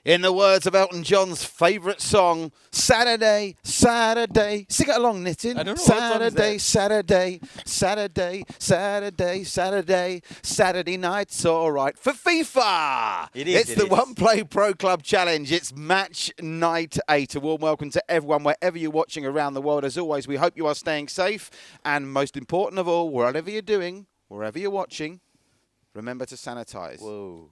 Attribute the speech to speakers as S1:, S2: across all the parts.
S1: In the words of Elton John's favourite song, Saturday, Saturday. Sing it along, Nitin.
S2: I don't know what song is
S1: Saturday,
S2: that.
S1: Saturday, Saturday, Saturday, Saturday. Saturday night's all right for FIFA. It's the One Play Pro Club Challenge. It's match night 8. A warm welcome to everyone, wherever you're watching around the world. As always, we hope you are staying safe. And most important of all, whatever you're doing, wherever you're watching, remember to sanitise.
S2: Whoa.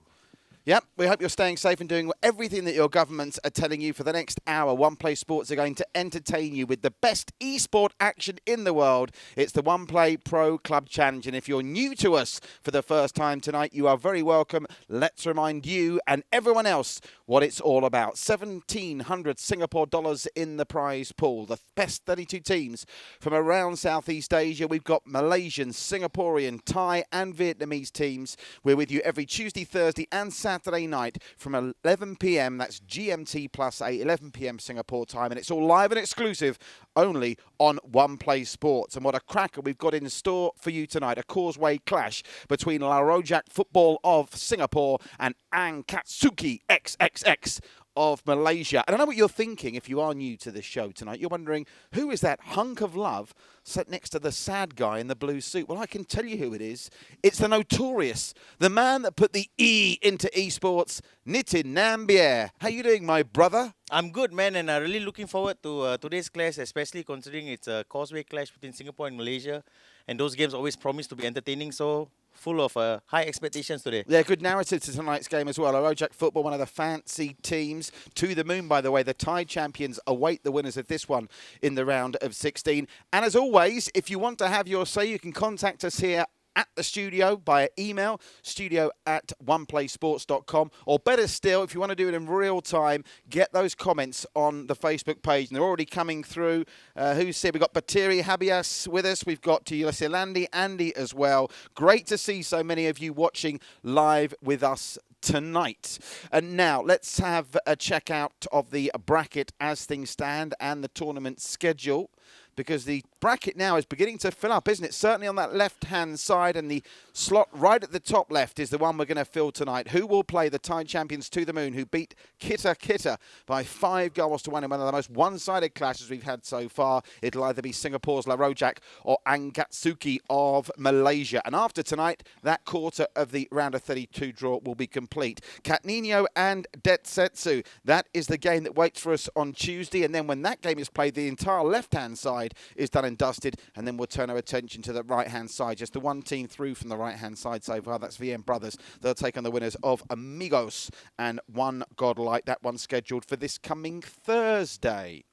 S1: Yep, we hope you're staying safe and doing everything that your governments are telling you for the next hour. One Play Sports are going to entertain you with the best esport action in the world. It's the One Play Pro Club Challenge. And if you're new to us for the first time tonight, you are very welcome. Let's remind you and everyone else what it's all about. 1,700 Singapore dollars in the prize pool. The best 32 teams from around Southeast Asia. We've got Malaysian, Singaporean, Thai and Vietnamese teams. We're with you every Tuesday, Thursday and Saturday night from 11 p.m. That's GMT plus 8, 11 p.m. Singapore time. And it's all live and exclusive only on One Play Sports. And what a cracker we've got in store for you tonight. A causeway clash between Rojak Futbol of Singapore and Angkatsuki XXX of Malaysia. And I know what you're thinking if you are new to this show tonight. You're wondering, who is that hunk of love sat next to the sad guy in the blue suit? Well, I can tell you who it is. It's the notorious, the man that put the E into esports, Nitin Nambiar. How you doing, my brother?
S2: I'm good, man, and I'm really looking forward to today's clash, especially considering it's a causeway clash between Singapore and Malaysia. And those games always promise to be entertaining, so full of high expectations today.
S1: Yeah, good narrative to tonight's game as well. Rojak Futbol, one of the fancy teams. To the moon, by the way. The Thai champions await the winners of this one in the round of 16. And as always, if you want to have your say, you can contact us here at the studio by email, studio@oneplaysports.com, or better still, if you want to do it in real time, get those comments on the Facebook page, and they're already coming through. Who's here? We've got Batiri Habias with us. We've got Tulisilandi Andy as well. Great to see so many of you watching live with us tonight. And now let's have a check out of the bracket as things stand and the tournament schedule, because the bracket now is beginning to fill up, isn't it? Certainly on that left-hand side, and the slot right at the top left is the one we're going to fill tonight. Who will play the Thai champions To the Moon, who beat Kita by 5-1 in one of the most one-sided clashes we've had so far. It'll either be Singapore's Rojak or Angkatsuki of Malaysia. And after tonight, that quarter of the round of 32 draw will be complete. Katnino and Detsetsu, that is the game that waits for us on Tuesday. And then when that game is played, the entire left-hand side is done and dusted, and then we'll turn our attention to the right-hand side. Just the one team through from the right-hand side so far. That's VM Brothers. They'll take on the winners of Amigos and One Godlike. That one's scheduled for this coming Thursday.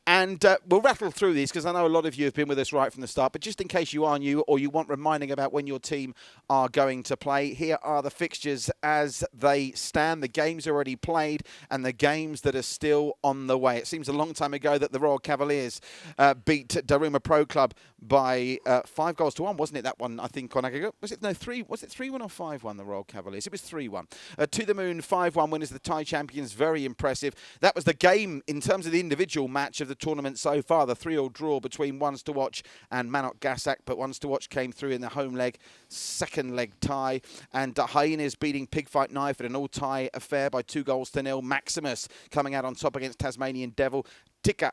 S1: And we'll rattle through these because I know a lot of you have been with us right from the start. But just in case you are new or you want reminding about when your team are going to play, here are the fixtures as they stand. The games already played and the games that are still on the way. It seems a long time ago that the Royal Cavaliers beat Daruma Pro Club by 5-1, wasn't it? That one, I think, on aggregate. Was it 3? Was it 3-1 or 5-1, the Royal Cavaliers? It was 3-1. To the Moon, 5-1 winners of the Thai champions. Very impressive. That was the game in terms of the individual match of the tournament so far. The 3-3 draw between Ones to Watch and Manok Gasak, but Ones to Watch came through in the home leg, second leg tie. And Hyenas beating Pigfight Knife at an all-tie affair by 2-0. Maximus coming out on top against Tasmanian Devil. Taka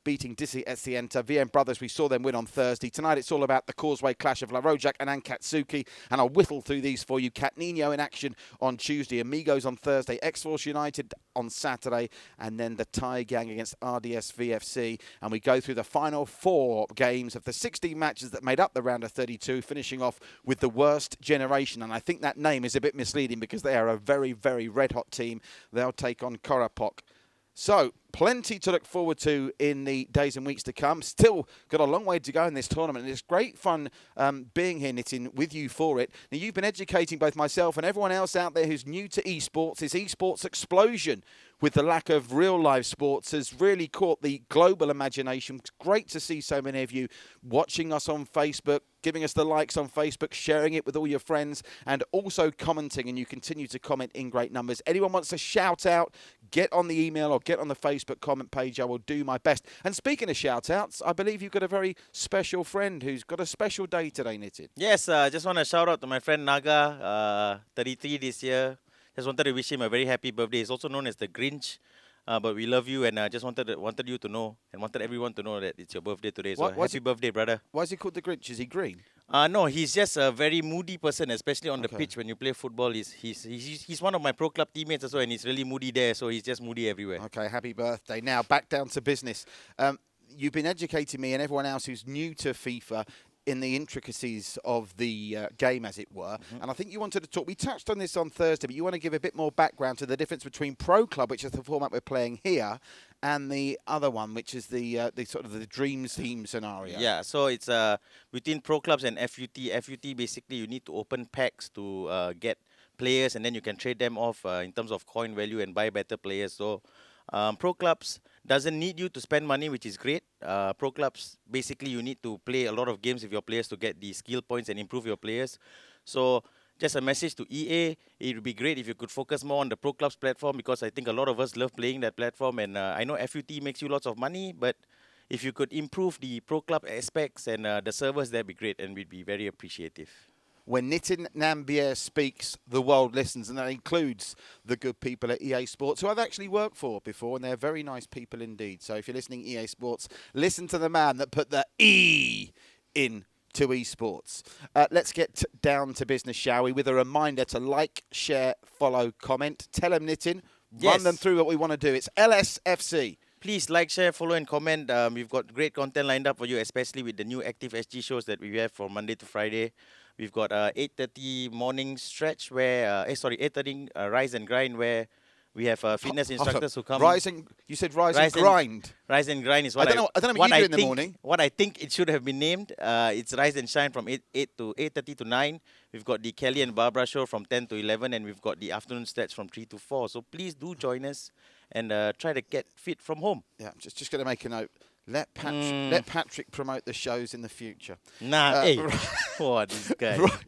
S1: beating Disi Essienta. VM Brothers, we saw them win on Thursday. Tonight it's all about the causeway clash of Rojak and Angkatsuki, and I'll whittle through these for you. Katnino in action on Tuesday, Amigos on Thursday, X-Force United on Saturday, and then the Thai gang against RDS VFC. And we go through the final 4 games of the 16 matches that made up the round of 32, finishing off with the worst generation. And I think that name is a bit misleading because they are a very, very red-hot team. They'll take on Korapok. So, plenty to look forward to in the days and weeks to come. Still got a long way to go in this tournament. And it's great fun being here, Nitin, with you for it. Now, you've been educating both myself and everyone else out there who's new to esports. This esports explosion with the lack of real live sports has really caught the global imagination. It's great to see so many of you watching us on Facebook, giving us the likes on Facebook, sharing it with all your friends, and also commenting, and you continue to comment in great numbers. Anyone wants to shout out, get on the email or get on the Facebook comment page. I will do my best. And speaking of shout outs, I believe you've got a very special friend who's got a special day today, Nitin.
S2: Yes, I just want to shout out to my friend Naga, 33 this year. Just wanted to wish him a very happy birthday. He's also known as the Grinch. But we love you, and just wanted you to know, and wanted everyone to know that it's your birthday today. So happy birthday, brother.
S1: Why is he called the Grinch? Is he green?
S2: No, he's just a very moody person, especially on the
S1: Okay.
S2: pitch when you play football. He's one of my pro club teammates as well, and he's really moody there. So he's just moody everywhere.
S1: Okay, happy birthday. Now, back down to business. You've been educating me and everyone else who's new to FIFA in the intricacies of the game, as it were. And I think you wanted to talk, we touched on this on Thursday, but you want to give a bit more background to the difference between Pro Club, which is the format we're playing here, and the other one, which is the sort of the Dreams Team scenario.
S2: Yeah, so it's between Pro Clubs and FUT. FUT, basically, you need to open packs to get players, and then you can trade them off in terms of coin value and buy better players. So Pro Clubs doesn't need you to spend money, which is great. Pro Clubs, basically, you need to play a lot of games with your players to get the skill points and improve your players. So just a message to EA, it would be great if you could focus more on the Pro Clubs platform, because I think a lot of us love playing that platform, and I know FUT makes you lots of money, but if you could improve the Pro Club aspects and the servers, that'd be great, and we'd be very appreciative.
S1: When Nitin Nambiar speaks, the world listens, and that includes the good people at EA Sports, who I've actually worked for before, and they're very nice people indeed. So if you're listening, EA Sports, listen to the man that put the E in to esports. Let's get down to business, shall we, with a reminder to like, share, follow, comment. Tell them, Nitin, run them through what we want to do. It's LSFC.
S2: Please like, share, follow, and comment. We've got great content lined up for you, especially with the new Active SG shows that we have from Monday to Friday. We've got 8:30 morning stretch where, 8:30 Rise and Grind, where we have fitness instructors who come.
S1: You said rise and grind.
S2: Rise and Grind is what
S1: I don't know what you do in the morning.
S2: What I think it should have been named. It's Rise and Shine from 8:30 to 9. We've got the Kelly and Barbara show from 10 to 11, and we've got the afternoon stats from 3 to 4. So please do join us and try to get fit from home.
S1: Yeah, I'm just going to make a note. Let Patrick promote the shows in the future.
S2: Nah, hey. What, this guy.
S1: Right.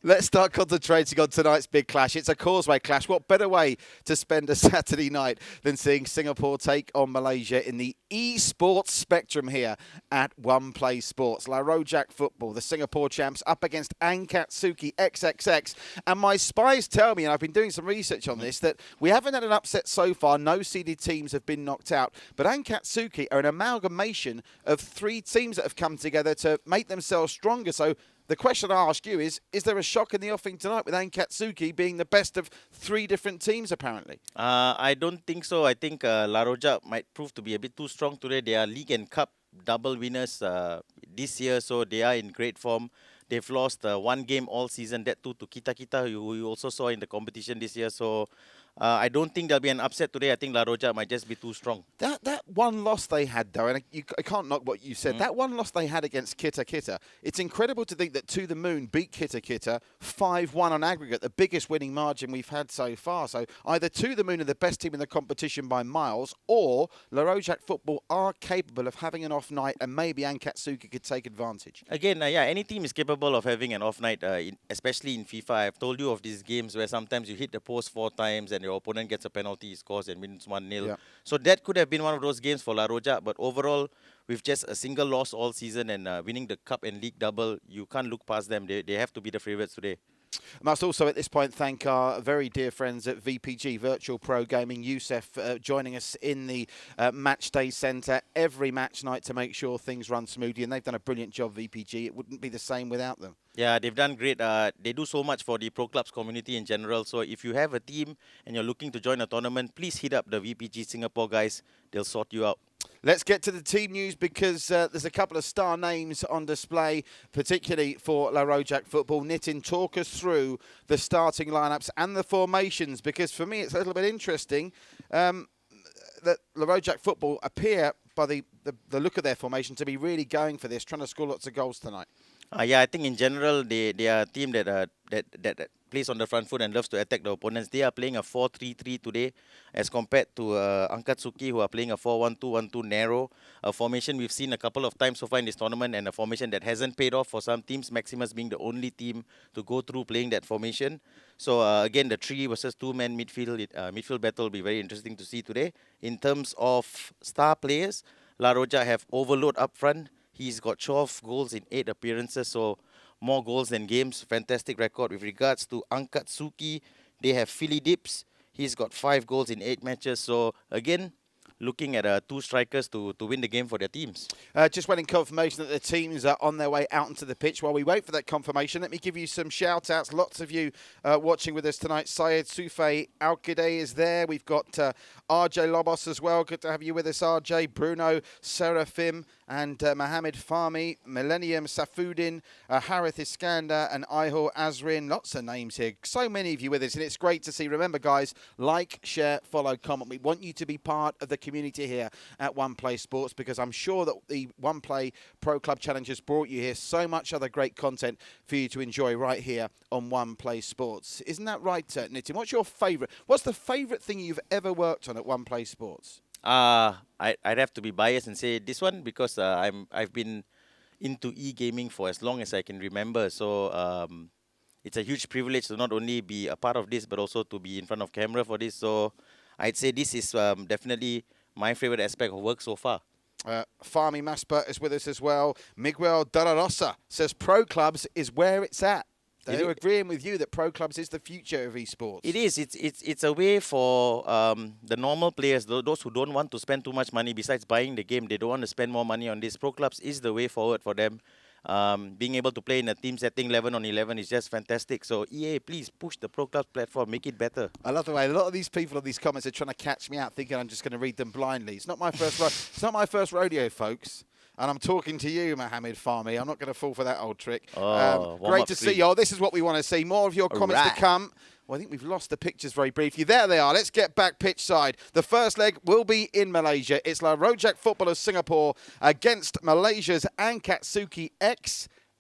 S1: Let's start concentrating on tonight's big clash. It's a causeway clash. What better way to spend a Saturday night than seeing Singapore take on Malaysia in the esports spectrum here at One Play Sports. Rojak Futbol, the Singapore champs, up against Angkatsuki XXX. And my spies tell me, and I've been doing some research on this, that we haven't had an upset so far. No seeded teams have been knocked out. But Angkatsuki are an amalgamation of three teams that have come together to make themselves stronger. So the question I ask you is there a shock in the offing tonight with Angkatsuki being the best of three different teams, apparently?
S2: I don't think so. I think Rojak might prove to be a bit too strong today. They are League and Cup double winners this year, so they are in great form. They've lost one game all season, that too to Kita, who you also saw in the competition this year. So I don't think there'll be an upset today. I think Rojak might just be too strong.
S1: That one loss they had, though, and I can't knock what you said, that one loss they had against Kita, it's incredible to think that To The Moon beat Kita 5-1 on aggregate, the biggest winning margin we've had so far. So either To The Moon are the best team in the competition by miles, or Rojak Futbol are capable of having an off night, and maybe Angkatsuki could take advantage.
S2: Again, any team is capable of having an off night, especially in FIFA. I've told you of these games where sometimes you hit the post 4 times and your opponent gets a penalty, scores and wins 1-0.
S1: Yeah.
S2: So that could have been one of those games for Rojak, but overall, with just a single loss all season and winning the Cup and League double, you can't look past them. They have to be the favourites today.
S1: I must also at this point thank our very dear friends at VPG, Virtual Pro Gaming, Youssef, joining us in the Match Day Centre every match night to make sure things run smoothly, and they've done a brilliant job, VPG. It wouldn't be the same without them.
S2: Yeah, they've done great. They do so much for the Pro Clubs community in general. So if you have a team and you're looking to join a tournament, please hit up the VPG Singapore guys. They'll sort you out.
S1: Let's get to the team news, because there's a couple of star names on display, particularly for Rojak Futbol. Nitin, talk us through the starting lineups and the formations, because for me it's a little bit interesting that Rojak Futbol appear, by the look of their formation, to be really going for this, trying to score lots of goals tonight.
S2: Yeah, I think in general they are a team that plays on the front foot and loves to attack the opponents. They are playing a 4-3-3 today, as compared to Angkatsuki, who are playing a 4-1-2-1-2 narrow, a formation we've seen a couple of times so far in this tournament, and a formation that hasn't paid off for some teams, Maximus being the only team to go through playing that formation. So again, the 3 versus 2-man midfield battle will be very interesting to see today. In terms of star players, Rojak have Overload up front. He's got 12 goals in 8 appearances, so more goals than games. Fantastic record. With regards to Angkatsuki, They have Philly Dips. He's got 5 goals in 8 matches. So again, looking at 2 strikers to win the game for their teams.
S1: Just waiting confirmation that the teams are on their way out into the pitch. While we wait for that confirmation, let me give you some shout-outs. Lots of you watching with us tonight. Syed Soufe Alkide is there. We've got RJ Lobos as well. Good to have you with us, RJ. Bruno Seraphim and Mohamed Fahmy, Millennium Safudin, Harith Iskander and Ihor Azrin. Lots of names here. So many of you with us, and it's great to see. Remember, guys, like, share, follow, comment. We want you to be part of the community here at One Play Sports, because I'm sure that the One Play Pro Club Challenge has brought you here so much other great content for you to enjoy right here on One Play Sports. Isn't that right, Nitin? What's your favourite? What's the favourite thing you've ever worked on at One Play Sports?
S2: I'd have to be biased and say this one, because I've been into e-gaming for as long as I can remember. So it's a huge privilege to not only be a part of this, but also to be in front of camera for this. So I'd say this is definitely my favorite aspect of work so far.
S1: Fahmy Masper is with us as well. Miguel De La Rosa says Pro Clubs is where it's at. They're agreeing with you that Pro Clubs is the future of esports.
S2: It is. It's a way for the normal players, those who don't want to spend too much money besides buying the game. They don't want to spend more money on this. Pro Clubs is the way forward for them. Being able to play in a team setting 11 on 11 is just fantastic. So EA, please push the Pro Clubs platform, make it better.
S1: I love the way a lot of these people on these comments are trying to catch me out, thinking I'm just going to read them blindly. It's not my first. It's not my first rodeo, folks. And I'm talking to you, Mohamed Fahmy. I'm not going to fall for that old trick. Great to see you. Oh, this is what we want to see. More of your comments to come. Well, I think we've lost the pictures very briefly. There they are. Let's get back pitch side. The first leg will be in Malaysia. It's Rojak Futbol of Singapore against Malaysia's Angkatsuki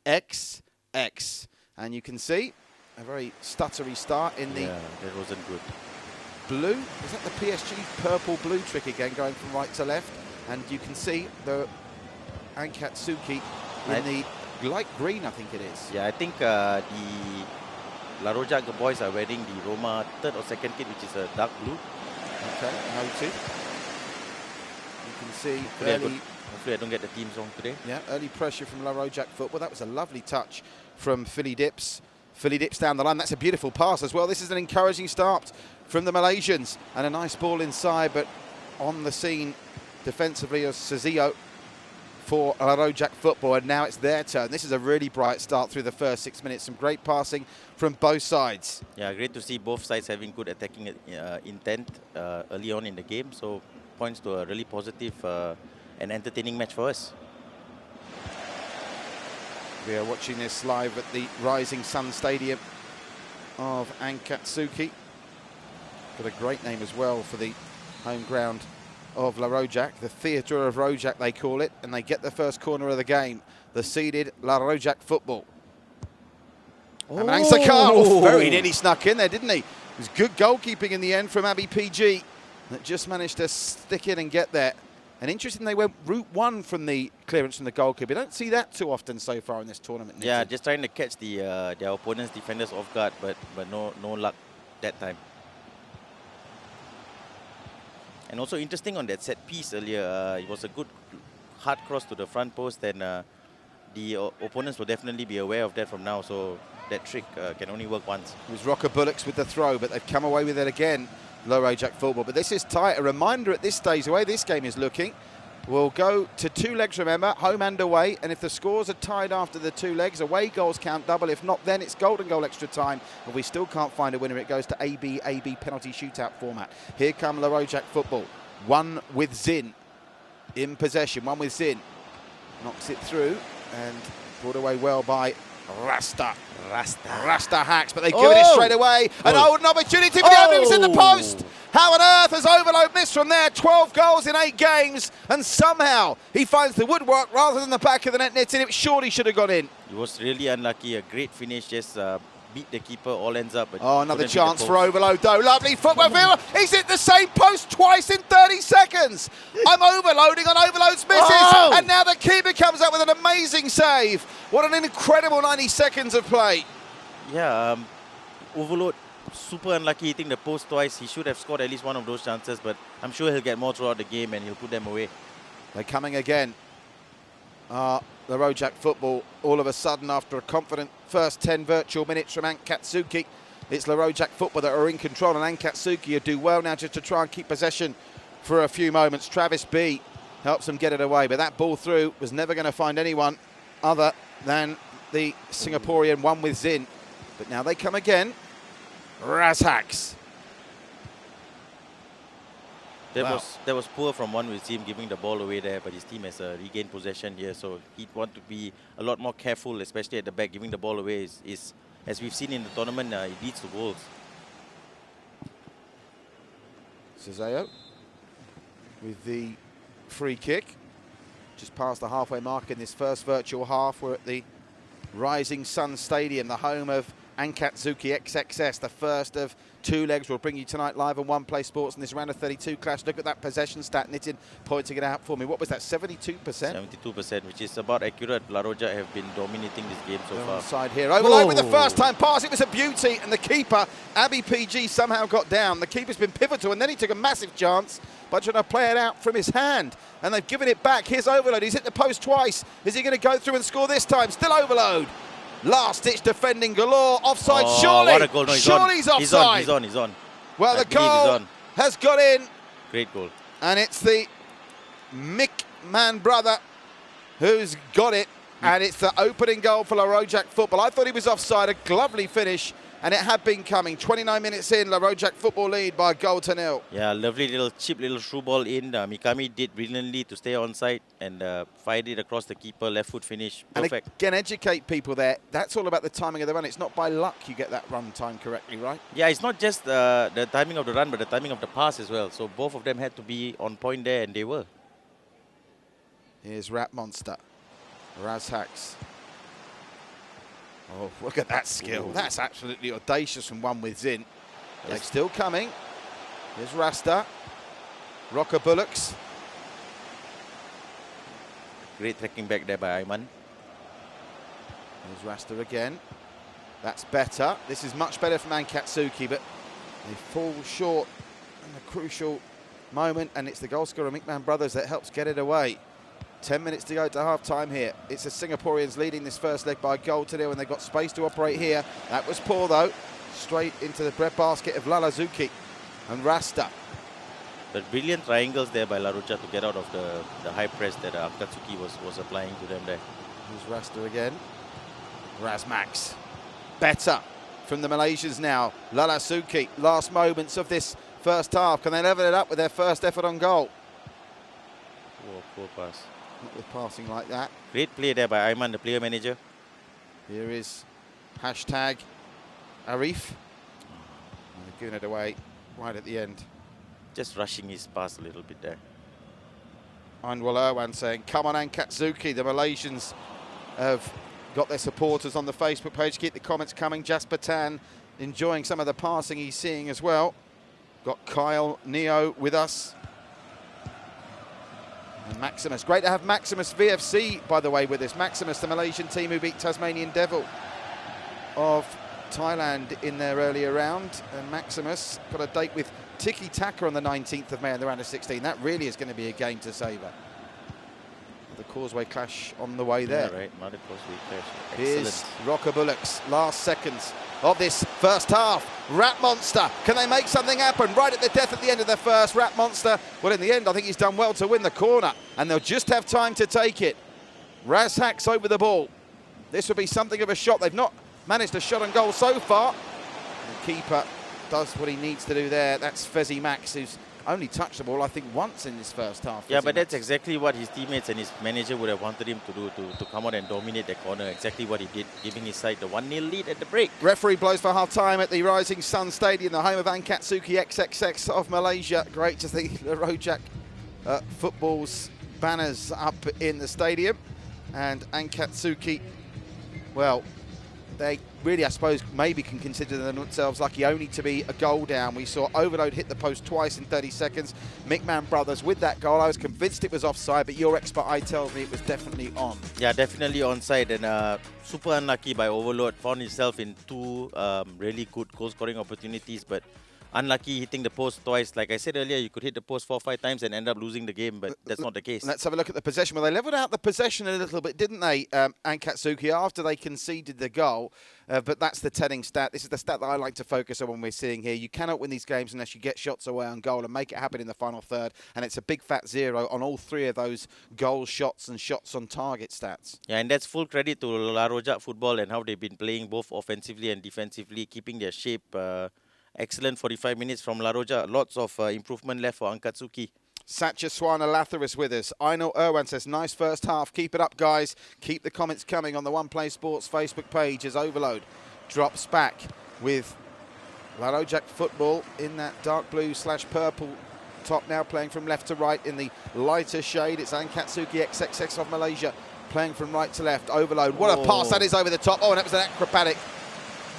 S1: XXX. And you can see a very stuttery start in the...
S2: Yeah, that wasn't good.
S1: Blue. Is that the PSG purple-blue trick again, going from right to left? And you can see the... Angkatsuki in the light green, I think it is.
S2: Yeah, I think the La Rojak boys are wearing the Roma 3rd or 2nd kit, which is a dark blue.
S1: Okay, noted. You can see
S2: hopefully I don't get the teams wrong today.
S1: Yeah, early pressure from La Rojak Futbol. That was a lovely touch from Philly Dips. Philly Dips down the line. That's a beautiful pass as well. This is an encouraging start from the Malaysians. And a nice ball inside, but on the scene defensively is Sazio for Rojak Futbol, and now it's their turn. This is a really bright start through the first 6 minutes. Some great passing from both sides.
S2: Yeah, great to see both sides having good attacking intent early on in the game. So points to a really positive and entertaining match for us.
S1: We are watching this live at the Rising Sun Stadium of Angkatsuki. Got a great name as well for the home ground of La Rojak, the theatre of Rojak they call it, and they get the first corner of the game. The seeded La Rojak Futbol. And Angkatsuki very nearly snuck in there, didn't he? It was good goalkeeping in the end from Abi PG that just managed to stick in and get there. And interesting, they went route one from the clearance from the goalkeeper. You don't see that too often so far in this tournament. Nitin.
S2: Yeah, just trying to catch their opponent's defenders off guard, but no luck that time. And also interesting on that set piece earlier, it was a good hard cross to the front post, and the opponents will definitely be aware of that from now, so that trick can only work once. It
S1: was Rocker Bullocks with the throw, but they've come away with it again, La Rojak Futbol. But this is tight. A reminder at this stage, the way this game is looking, we'll go to 2 legs, remember, home and away, and if the scores are tied after the 2 legs, away goals count double. If not, then it's golden goal extra time. But we still can't find a winner. It goes to AB penalty shootout format. Here come La Rojak Futbol. One with Zin in possession. One with Zin. Knocks it through and brought away well by Rasta hacks, but they give it straight away. An opportunity for the openings in the post. How on earth has Overload missed from there? 12 goals in 8 games, and somehow he finds the woodwork rather than the back of the net. It surely should have gone in.
S2: He was really unlucky. A great finish, just beat the keeper, all ends up.
S1: Another chance for Overload though. Lovely footwork. He's hit the same post twice in 30 seconds. I'm overloading on Overload's misses, and now the keeper comes up with an amazing save. What an incredible 90 seconds of play.
S2: Yeah, Overload super unlucky hitting the post twice. He should have scored at least one of those chances, but I'm sure he'll get more throughout the game and he'll put them away.
S1: They're coming again. The Rojak Futbol all of a sudden after a confident first 10 virtual minutes from Angkatsuki. It's Rojak Futbol that are in control, and Angkatsuki do well now just to try and keep possession for a few moments. Travis B helps them get it away, but that ball through was never going to find anyone other than the Singaporean one with Zin. But now they come again. Razhaks.
S2: That was poor from one with him giving the ball away there, but his team has regained possession here, so he'd want to be a lot more careful, especially at the back. Giving the ball away is as we've seen in the tournament, it leads to goals.
S1: Cezeo with the free kick. Just past the halfway mark in this first virtual half. We're at the Rising Sun Stadium, the home of Angkatsuki XXX, the first of two legs we'll bring you tonight live on One Play Sports in this round of 32 clash. Look at that possession stat. Nitin pointing it out for me. What was that, 72%?
S2: 72%, which is about accurate. La Rojak have been dominating this game so far.
S1: Side here. Overload with the first time pass. It was a beauty, and the keeper, Abby PG, somehow got down. The keeper's been pivotal, and then he took a massive chance by trying to play it out from his hand. And they've given it back. Here's Overload. He's hit the post twice. Is he going to go through and score this time? Still Overload. Last-ditch defending galore. Offside, surely.
S2: What a goal. No,
S1: surely he's offside.
S2: He's on.
S1: Well, the goal has got in.
S2: Great goal.
S1: And it's the McMahon brother who's got it. And it's the opening goal for Rojak Futbol. I thought he was offside. A lovely finish. And it had been coming. 29 minutes in, Rojak Futbol lead by a goal to 0.
S2: Yeah, lovely little cheap little through ball in. Mikami did brilliantly to stay on side and fired it across the keeper. Left foot finish. Perfect.
S1: And again, educate people there. That's all about the timing of the run. It's not by luck you get that run time correctly, right?
S2: Yeah, it's not just the timing of the run, but the timing of the pass as well. So both of them had to be on point there, and they were.
S1: Here's Rat Monster. Razhaks. Oh, look at that skill. Ooh. That's absolutely audacious from one with Zin. They're still coming. Here's Rasta. Rocker Bullocks.
S2: Great tracking back there by Ayman.
S1: Here's Rasta again. That's better. This is much better from Angkatsuki, but they fall short in a crucial moment, and it's the goal scorer, McMahon Brothers, that helps get it away. 10 minutes to go to half-time here. It's the Singaporeans leading this first leg by a goal to 0, and they've got space to operate here. That was poor, though. Straight into the breadbasket of Lalazuki and Rasta.
S2: But brilliant triangles there by La Rojak to get out of the high press that Angkatsuki was applying to them there.
S1: Here's Rasta again. Razmax. Better from the Malaysians now. Lalazuki, last moments of this first half. Can they level it up with their first effort on goal?
S2: Poor pass.
S1: Not with passing like that.
S2: Great play there by Ayman, the player manager.
S1: Here is hashtag Arif. And they're giving it away right at the end.
S2: Just rushing his pass a little bit there.
S1: Anwar Irwan saying, come on Angkatsuki. The Malaysians have got their supporters on the Facebook page. Keep the comments coming. Jasper Tan enjoying some of the passing he's seeing as well. Got Kyle Neo with us. And Maximus. Great to have Maximus VFC, by the way, with us. Maximus, the Malaysian team who beat Tasmanian Devil of Thailand in their earlier round. And Maximus got a date with Tiki Taka on the 19th of May in the round of 16. That really is going to be a game to savour. The Causeway clash on the way there.
S2: Yeah, right. Another Causeway clash.
S1: Here's Rocker Bullocks. Last seconds of this first half. Rat Monster. Can they make something happen? Right at the death at the end of the first. Rat Monster. Well, in the end, I think he's done well to win the corner. And they'll just have time to take it. Razhaks over the ball. This would be something of a shot. They've not managed a shot on goal so far. The keeper does what he needs to do there. That's Fezzi Max, who's only touched the ball, I think, once in this first half.
S2: Yeah, but that's exactly what his teammates and his manager would have wanted him to do, to come out and dominate the corner. Exactly what he did, giving his side the 1-0 lead at the break.
S1: Referee blows for half-time at the Rising Sun Stadium, the home of Angkatsuki XXX of Malaysia. Great to see the Rojak Futbol's banners up in the stadium. And Angkatsuki, well, they really, I suppose, maybe can consider themselves lucky only to be a goal down. We saw Overload hit the post twice in 30 seconds. McMahon Brothers with that goal. I was convinced it was offside, but your expert eye tells me it was definitely on. Yeah,
S2: definitely onside, and super unlucky by Overload. Found himself in two really good goal-scoring opportunities, but unlucky hitting the post twice. Like I said earlier, you could hit the post 4 or 5 times and end up losing the game, but that's not the case.
S1: Let's have a look at the possession. Well, they levelled out the possession a little bit, didn't they, Angkatsuki, after they conceded the goal. But that's the telling stat. This is the stat that I like to focus on when we're seeing here. You cannot win these games unless you get shots away on goal and make it happen in the final third. And it's a big fat 0 on all 3 of those goal shots and shots on target stats.
S2: Yeah, and that's full credit to Rojak Futbol and how they've been playing both offensively and defensively, keeping their shape. Excellent 45 minutes from Rojak. Lots of improvement left for Angkatsuki.
S1: Satya Swana is with us. Ainul Irwan says, nice first half. Keep it up, guys. Keep the comments coming on the One Play Sports Facebook page as Overload drops back with Rojak Futbol in that dark blue / purple top now, playing from left to right in the lighter shade. It's Angkatsuki XXX of Malaysia playing from right to left. Overload. What a pass that is over the top. Oh, and that was an acrobatic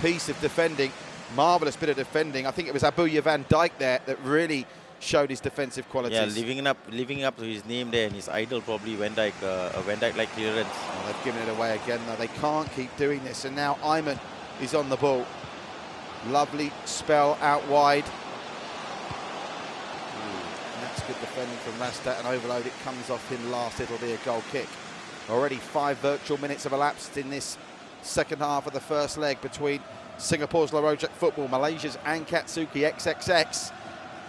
S1: piece of defending. Marvellous bit of defending. I think it was Abuya Van Dijk there that really showed his defensive qualities.
S2: Yeah, living up to his name there, and his idol probably Van Dijk, a Van Dijk-like clearance.
S1: Oh, they've given it away again, though. They can't keep doing this. And now Ayman is on the ball. Lovely spell out wide. And that's good defending from Rasta, and Overload. It comes off him last. It'll be a goal kick. Already 5 virtual minutes have elapsed in this second half of the first leg between Singapore's Rojak Futbol, Malaysia's Angkatsuki XXX.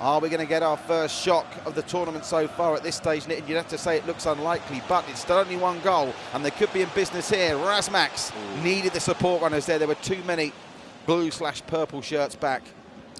S1: Are we going to get our first shock of the tournament so far at this stage, Nitin? You'd have to say it looks unlikely, but it's still only 1 goal, and they could be in business here. Razmax needed the support runners there. There were too many blue / purple shirts back.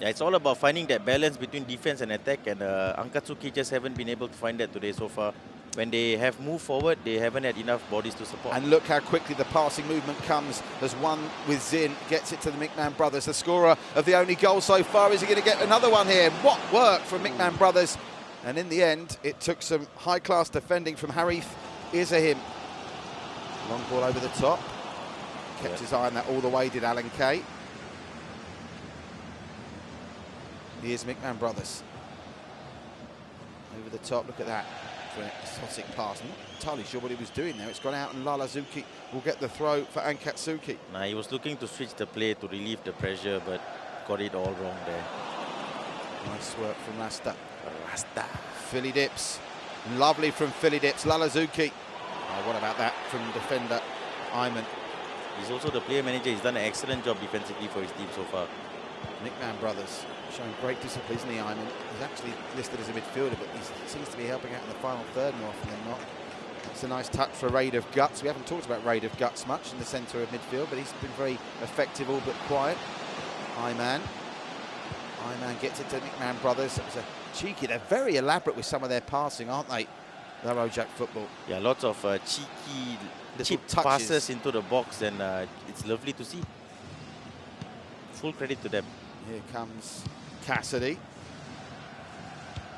S2: Yeah, it's all about finding that balance between defense and attack, and Angkatsuki just haven't been able to find that today so far. When they have moved forward, they haven't had enough bodies to support.
S1: And look how quickly the passing movement comes as one with Zin gets it to the McMahon brothers. The scorer of the only goal so far. Is he going to get another one here? What work from McMahon brothers. And in the end, it took some high-class defending from Harith Izzahim. Long ball over the top. Kept his eye on that all the way, did Alan Kay. Here's McMahon brothers. Over the top, look at that. Exotic pass. I'm not entirely sure what he was doing there. It's gone out, and Lalazuki will get the throw for Angkatsuki.
S2: Nah, he was looking to switch the play to relieve the pressure, but got it all wrong there.
S1: Nice work from Rasta. Philly dips. Lovely from Philly dips. Lalazuki. Oh, what about that from defender Ayman?
S2: He's also the player manager. He's done an excellent job defensively for his team so far.
S1: McMahon brothers showing great discipline, isn't he, Ayman? He's actually listed as a midfielder, but he seems to be helping out in the final third more often than not. It's a nice touch for Raid of Guts. We haven't talked about Raid of Guts much in the centre of midfield, but he's been very effective, all but quiet. Ayman gets it to McMahon brothers. It was a cheeky. They're very elaborate with some of their passing, aren't they? The Rojak Futbol.
S2: Yeah, lots of cheeky, cheap
S1: touches.
S2: passes into the box, and it's lovely to see. Full credit to them.
S1: Here comes Cassidy.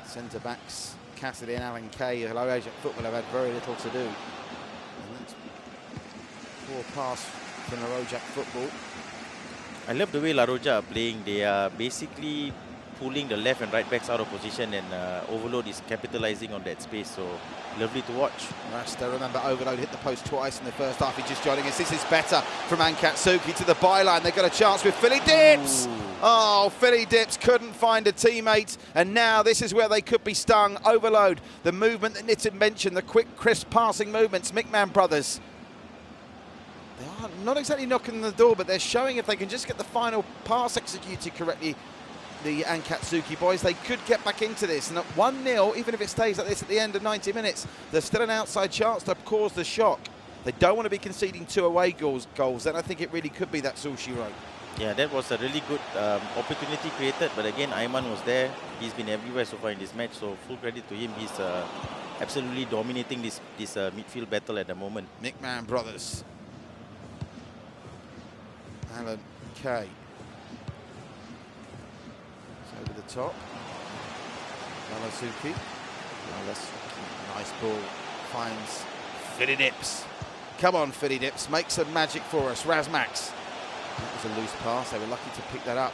S1: Centre backs Cassidy and Alan Kay. Rojak Futbol have had very little to do. And that's poor pass from the Rojak Futbol.
S2: I love the way La Roja are playing. They are basically pulling the left and right backs out of position, and Overload is capitalizing on that space. So lovely to watch.
S1: Rasta, remember, Overload hit the post twice in the first half. He's just joining us. This is better from Angkatsuki to the byline. They've got a chance with Philly Dips. Ooh. Oh, Philly Dips couldn't find a teammate, and now this is where they could be stung. Overload, the movement that Nitin mentioned, the quick, crisp passing movements. McMahon brothers. They are not exactly knocking on the door, but they're showing if they can just get the final pass executed correctly, the Angkatsuki boys, they could get back into this. And at 1-0, even if it stays like this at the end of 90 minutes, there's still an outside chance to cause the shock. They don't want to be conceding 2 away goals. Then I think it really could be that Sushi Road.
S2: Yeah, that was a really good opportunity created. But again, Ayman was there. He's been everywhere so far in this match. So full credit to him. He's absolutely dominating this midfield battle at the moment.
S1: McMahon brothers. Alan Kay. Over the top. Lalazuki. Nice ball. Finds Philly Dips. Come on, Philly Dips. Make some magic for us. Razmax. That was a loose pass. They were lucky to pick that up.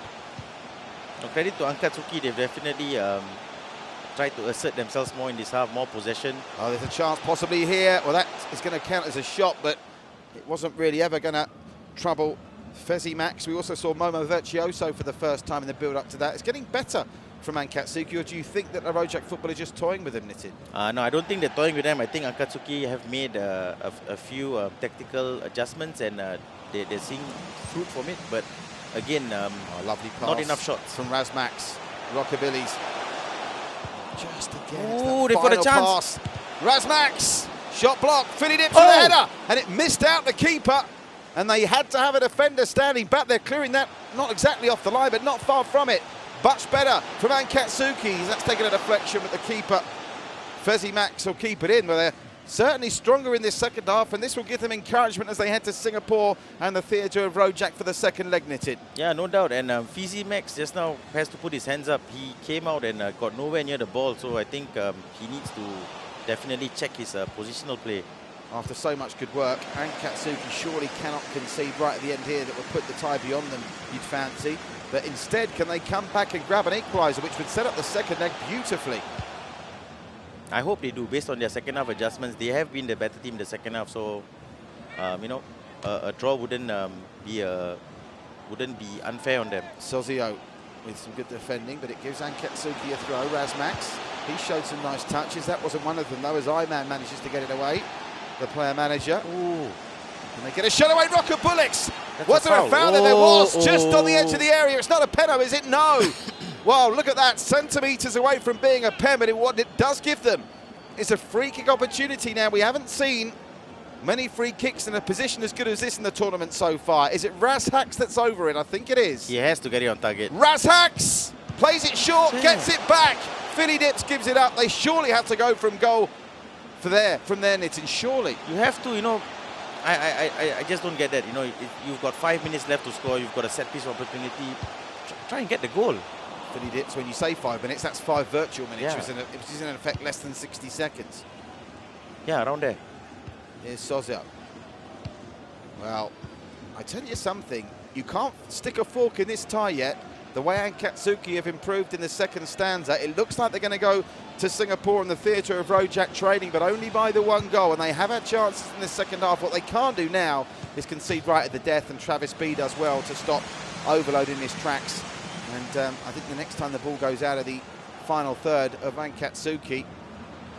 S2: No, credit to Angkatsuki. They've definitely tried to assert themselves more in this half, more possession.
S1: Oh, there's a chance possibly here. Well, that is going to count as a shot, but it wasn't really ever going to trouble Fezzi Max. We also saw Momo Virtuoso for the first time in the build-up to that. It's getting better from Angkatsuki, or do you think that the Rojak Futbol are just toying with him, Nitin?
S2: No, I don't think they're toying with them. I think Angkatsuki have made a few tactical adjustments, and they're seeing fruit from it. But again,
S1: lovely pass.
S2: Not enough shots.
S1: From Razmax. Rockabilly's. Just again,
S2: Oh,
S1: it's
S2: they've got a
S1: chance.
S2: chance.
S1: Razmax. Shot block. Philly dips with the header. And it missed out the keeper. And they had to have a defender standing back there, clearing that, not exactly off the line, but not far from it. Much better from Angkatsuki. That's taken a deflection, but the keeper, Fezzi Max, will keep it in. But they're certainly stronger in this second half, and this will give them encouragement as they head to Singapore and the theatre of Rojak for the second leg, Nitin.
S2: Yeah, no doubt. And Fezzi Max just now has to put his hands up. He came out and got nowhere near the ball, so I think he needs to definitely check his positional play.
S1: After so much good work, Angkatsuki surely cannot concede right at the end here that would put the tie beyond them, you'd fancy. But instead, can they come back and grab an equaliser, which would set up the second leg beautifully?
S2: I hope they do. Based on their second half adjustments, they have been the better team in the second half. So, a draw wouldn't be unfair on them.
S1: Sozio with some good defending, but it gives Angkatsuki a throw. Razmax, he showed some nice touches. That wasn't one of them, though, as Iman manages to get it away. The player manager. Ooh. And they get a shot away. Rocker Bullocks. Was there a foul? There was, just on the edge of the area. It's not a penalty, is it? No. Wow, look at that. Centimetres away from being a pen, but what it does give them is a free kick opportunity now. We haven't seen many free kicks in a position as good as this in the tournament so far. Is it Razhax that's over it? I think it is.
S2: He has to get it on target.
S1: Razhax plays it short, gets it back. Philly Dips gives it up. They surely have to go from goal from there, Nitin, surely.
S2: You have to, I just don't get that. You've got 5 minutes left to score. You've got a set-piece opportunity. Try and get the goal.
S1: Philly Dips, when you say 5 minutes, that's 5 virtual minutes,
S2: Yeah.
S1: which is in effect less than 60 seconds.
S2: Yeah, around there.
S1: Here's Sozio. Well, I tell you something, you can't stick a fork in this tie yet. The way Angkatsuki have improved in the second stanza, it looks like they're going to go to Singapore in the theatre of Rojak training, but only by the 1 goal, and they have had chances in the second half. What they can't do now is concede right at the death, and Travis B does well to stop overloading his tracks. And I think the next time the ball goes out of the final third of Angkatsuki,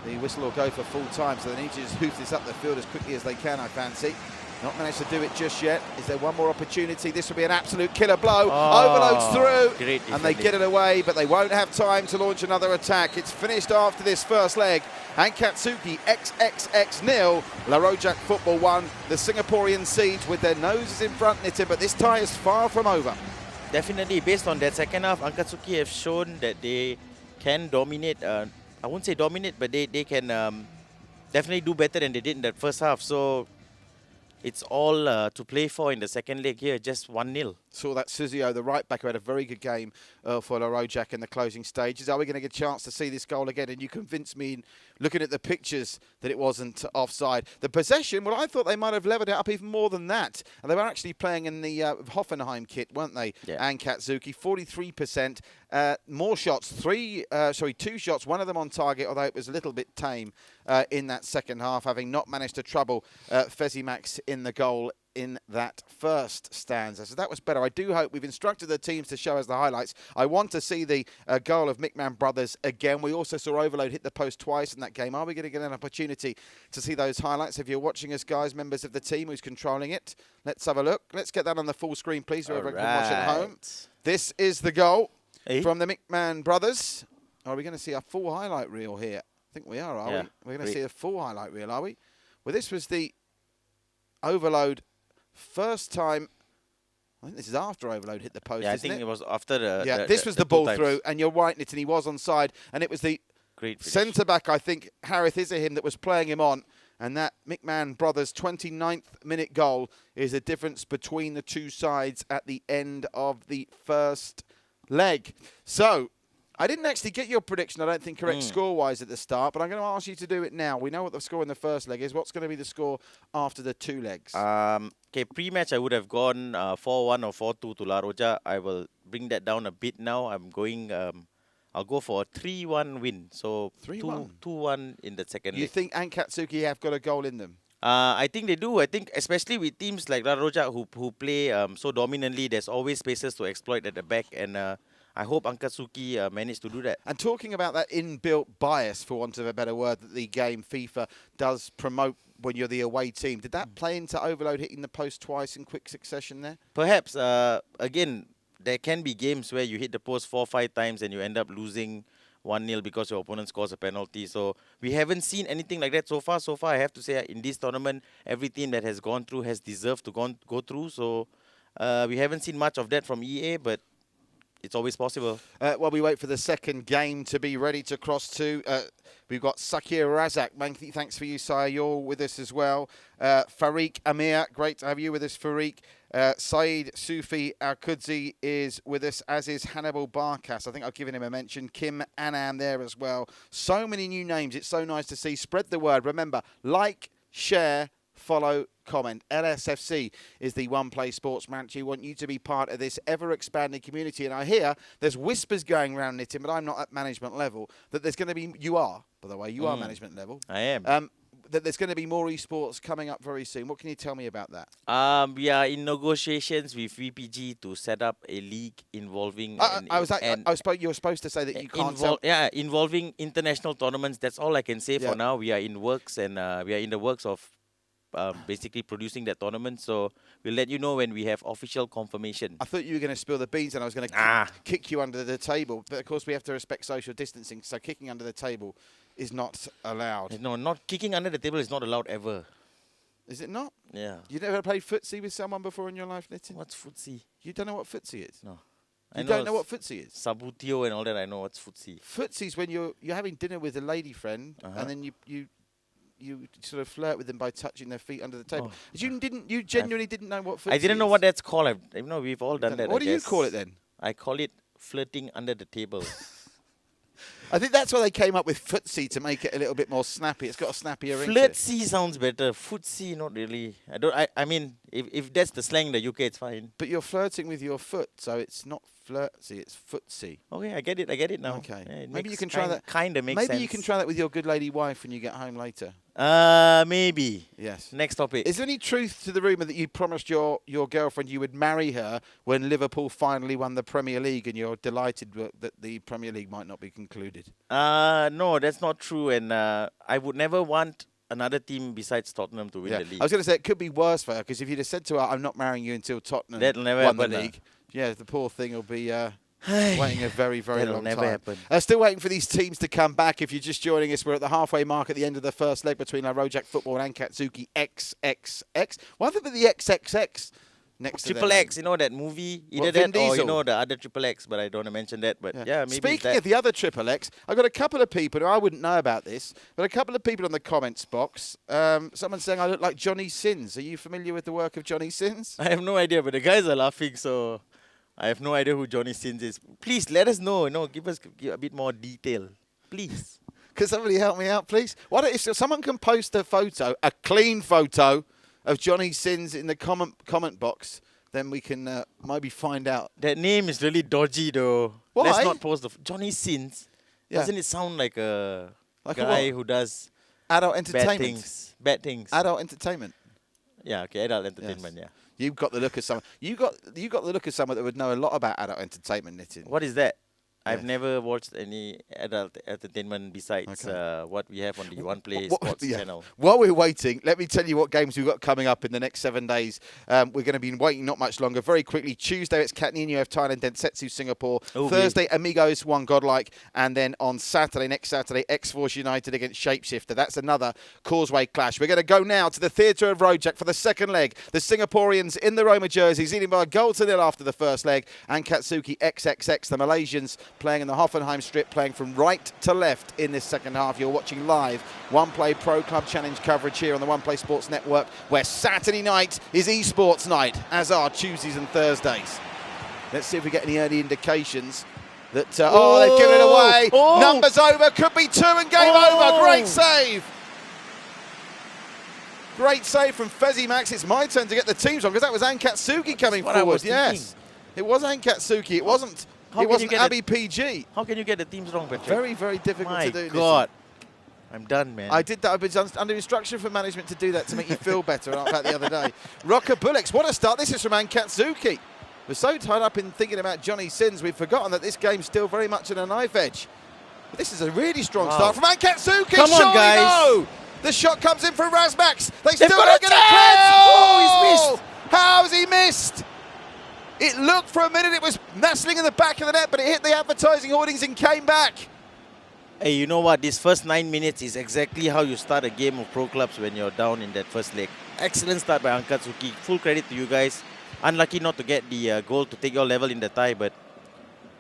S1: the whistle will go for full time, so they need to just hoof this up the field as quickly as they can, I fancy. Not managed to do it just yet. Is there one more opportunity? This will be an absolute killer blow. Overloads through, and they get it away, but they won't have time to launch another attack. It's finished after this first leg. Angkatsuki XXX 0, La Rojak Futbol 1. The Singaporean siege with their noses in front, Nitin, but this tie is far from over.
S2: Definitely, based on that second half, Angkatsuki have shown that they can dominate. I won't say dominate, but they can definitely do better than they did in that first half. So it's all to play for in the second leg here, just 1-0. Saw
S1: that Suzio, the right back, who had a very good game for La Rojak in the closing stages. Are we going to get a chance to see this goal again? And you convinced me, in looking at the pictures, that it wasn't offside. The possession, well, I thought they might have leveled it up even more than that. And they were actually playing in the Hoffenheim kit, weren't they?
S2: Yeah.
S1: Angkatsuki, 43%. More shots, 2 shots, one of them on target, although it was a little bit tame in that second half, having not managed to trouble Fezzi Max in the goal in that first stanza. So that was better. I do hope we've instructed the teams to show us the highlights. I want to see the goal of Mickman Brothers again. We also saw Overload hit the post twice in that game. Are we going to get an opportunity to see those highlights? If you're watching us, guys, members of the team who's controlling it, let's have a look. Let's get that on the full screen, please, so everyone can watch at home. This is the goal from the Mickman Brothers. Are we going to see a full highlight reel here? I think we are we? We're going to see a full highlight reel, are we? Well, this was the Overload first time. I think this is after Overload hit the post.
S2: Yeah, I think it was after the.
S1: This was the ball through, and you're right, Nitin. He was onside, and it was the centre back, I think, Harith Isahim, that was playing him on. And that Mickman Brothers 29th minute goal is the difference between the two sides at the end of the first leg. So I didn't actually get your prediction, I don't think, correct score-wise at the start, but I'm going to ask you to do it now. We know what the score in the first leg is. What's going to be the score after the 2 legs?
S2: Okay, pre-match I would have gone 4-1 or 4-2 to La Rojak. I will bring that down a bit now. I'm going. I'll go for a 3-1 win. So 2-1 in the second leg.
S1: You think Angkatsuki have got a goal in them?
S2: I think they do. I think especially with teams like Rojak who play so dominantly, there's always spaces to exploit at the back, and I hope Angkatsuki managed to do that.
S1: And talking about that inbuilt bias, for want of a better word, that the game FIFA does promote when you're the away team, did that play into Overload hitting the post twice in quick succession there?
S2: Perhaps, again, there can be games where you hit the post 4-5 times and you end up losing 1-0 because your opponent scores a penalty. So we haven't seen anything like that so far. So far, I have to say, in this tournament, every team that has gone through has deserved to go through. So we haven't seen much of that from EA, but it's always possible.
S1: While we wait for the second game to be ready to cross to, we've got Sakir Razak. Many thanks for you, Sire. You're with us as well. Farik Amir, great to have you with us, Farik. Saeed Sufi Al-Qudsi is with us, as is Hannibal Barkas. I think I've given him a mention. Kim Anam there as well. So many new names. It's so nice to see. Spread the word. Remember, like, share, follow, comment. LSFC is the One Play Sports Ranch. We want you to be part of this ever-expanding community. And I hear there's whispers going around, Nitin, but I'm not at management level, that there's going to be... You are, by the way. You are management level.
S2: I am.
S1: That there's going to be more esports coming up very soon. What can you tell me about that?
S2: We are in negotiations with VPG to set up a league involving...
S1: you were supposed to say that you can't tell...
S2: Yeah, involving international tournaments. That's all I can say for now. We are in works, and we are in the works of basically producing that tournament. So we'll let you know when we have official confirmation.
S1: I thought you were going to spill the beans and I was going to kick you under the table. But of course, we have to respect social distancing. So kicking under the table is not allowed.
S2: No, not kicking under the table is not allowed ever.
S1: Is it not?
S2: Yeah.
S1: You never played footsie with someone before in your life, Nitin?
S2: What's footsie?
S1: You don't know what footsie is?
S2: No.
S1: You don't know what footsie is?
S2: Sabutio and all that, I know what's footsie.
S1: Footsie's when you're having dinner with a lady friend and then you sort of flirt with them by touching their feet under the table. You genuinely didn't know what footsie is?
S2: I didn't know what that's called. We've all done that.
S1: What do you call it then?
S2: I call it flirting under the table.
S1: I think that's why they came up with footsie, to make it a little bit more snappy. It's got a snappier ring to it.
S2: Flirtsy sounds better. Footsie, not really. I mean, if that's the slang in the UK, it's fine.
S1: But you're flirting with your foot, so it's not flirtsy, it's footsie.
S2: Okay, I get it now.
S1: Okay.
S2: Yeah,
S1: maybe you can try that.
S2: Kind of makes sense.
S1: Maybe you can try that with your good lady wife when you get home later.
S2: Maybe.
S1: Yes.
S2: Next topic.
S1: Is there any truth to the rumour that you promised your girlfriend you would marry her when Liverpool finally won the Premier League, and you're delighted that the Premier League might not be concluded?
S2: No, that's not true. And I would never want another team besides Tottenham to win the league.
S1: I was going to say it could be worse for her, because if you'd have said to her, "I'm not marrying you until Tottenham won the league," the poor thing will be waiting a very, very long time.
S2: That'll never happen.
S1: Still waiting for these teams to come back. If you're just joining us, we're at the halfway mark at the end of the first leg between Rojak Futbol and Angkatsuki XXX. Why have they put the XXX next to
S2: Triple X, you know that movie? Either that or the other Triple X, but I don't want to mention that. But maybe
S1: Speaking of the other Triple X, I've got a couple of people who I wouldn't know about this, but a couple of people on the comments box. Someone saying I look like Johnny Sins. Are you familiar with the work of Johnny Sins?
S2: I have no idea, but the guys are laughing, so I have no idea who Johnny Sins is. Please let us know. Give us a bit more detail, please.
S1: Could somebody help me out, please? If someone can post a photo, a clean photo of Johnny Sins in the comment box, then we can maybe find out.
S2: That name is really dodgy, though.
S1: Why?
S2: Let's not post Johnny Sins.
S1: Yeah.
S2: Doesn't it sound like a guy who does
S1: adult entertainment?
S2: Bad things.
S1: Adult entertainment.
S2: Yeah, okay, adult entertainment. Yes. Yeah.
S1: You've got the look of someone. You got the look of someone that would know a lot about adult entertainment, Nitin.
S2: What is that? I've never watched any adult entertainment besides what we have on the One Play Sports channel.
S1: While we're waiting, let me tell you what games we've got coming up in the next 7 days. We're going to be waiting not much longer. Very quickly, Tuesday it's Katninu of Thailand, Densetsu Singapore. Thursday, Amigos, One Godlike. And then on next Saturday, X-Force United against Shapeshifter. That's another Causeway clash. We're going to go now to the Theatre of Rojak for the second leg. The Singaporeans in the Roma jerseys, leading by a 1-0 after the first leg. Angkatsuki XXX, the Malaysians, playing in the Hoffenheim strip, playing from right to left in this second half. You're watching live One Play Pro Club Challenge coverage here on the One Play Sports Network, where Saturday night is esports night, as are Tuesdays and Thursdays. Let's see if we get any early indications that... they've given it away. Numbers over. Could be 2 and game over. Great save. Great save from Fezzy Max. It's my turn to get the teams on, because that was Angkatsuki coming forward. Yes, it was Angkatsuki. It wasn't... It wasn't Abby PG.
S2: How can you get the teams wrong, Patrick?
S1: Very, very difficult to do.
S2: My God. I'm done, man.
S1: I did that. I've been under instruction from management to do that to make you feel better about the other day. Rojak Futbol, what a start. This is from Angkatsuki. We're so tied up in thinking about Johnny Sins, we've forgotten that this game's still very much in a knife edge. But this is a really strong start from Angkatsuki.
S2: Come on, guys.
S1: No! The shot comes in from Razmax. They've still
S2: got
S1: not
S2: a
S1: get a
S2: chance!
S1: clear.
S2: Oh, he's missed.
S1: How's he missed? It looked for a minute it was nestling in the back of the net, but it hit the advertising hoardings and came back.
S2: Hey, you know what? This first 9 minutes is exactly how you start a game of pro clubs when you're down in that first leg. Excellent start by Angkatsuki. Full credit to you guys. Unlucky not to get the goal to take your level in the tie, but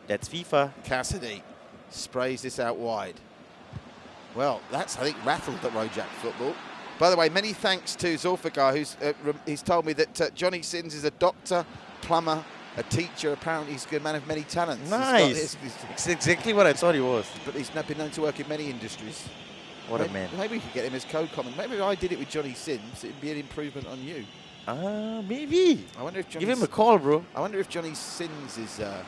S2: that's FIFA.
S1: Cassidy sprays this out wide. Well, that's, I think, rattled the Rojak Futbol. By the way, many thanks to Zulfikar, he's told me that Johnny Sins is a doctor, plumber, a teacher. Apparently he's a good man of many talents.
S2: Nice. It's exactly what I thought he was.
S1: But he's been known to work in many industries.
S2: What a man.
S1: Maybe we could get him as co-comment. Maybe if I did it with Johnny Sins, it'd be an improvement on you.
S2: Maybe.
S1: I wonder if
S2: Give him a call, bro.
S1: I wonder if Johnny Sins is a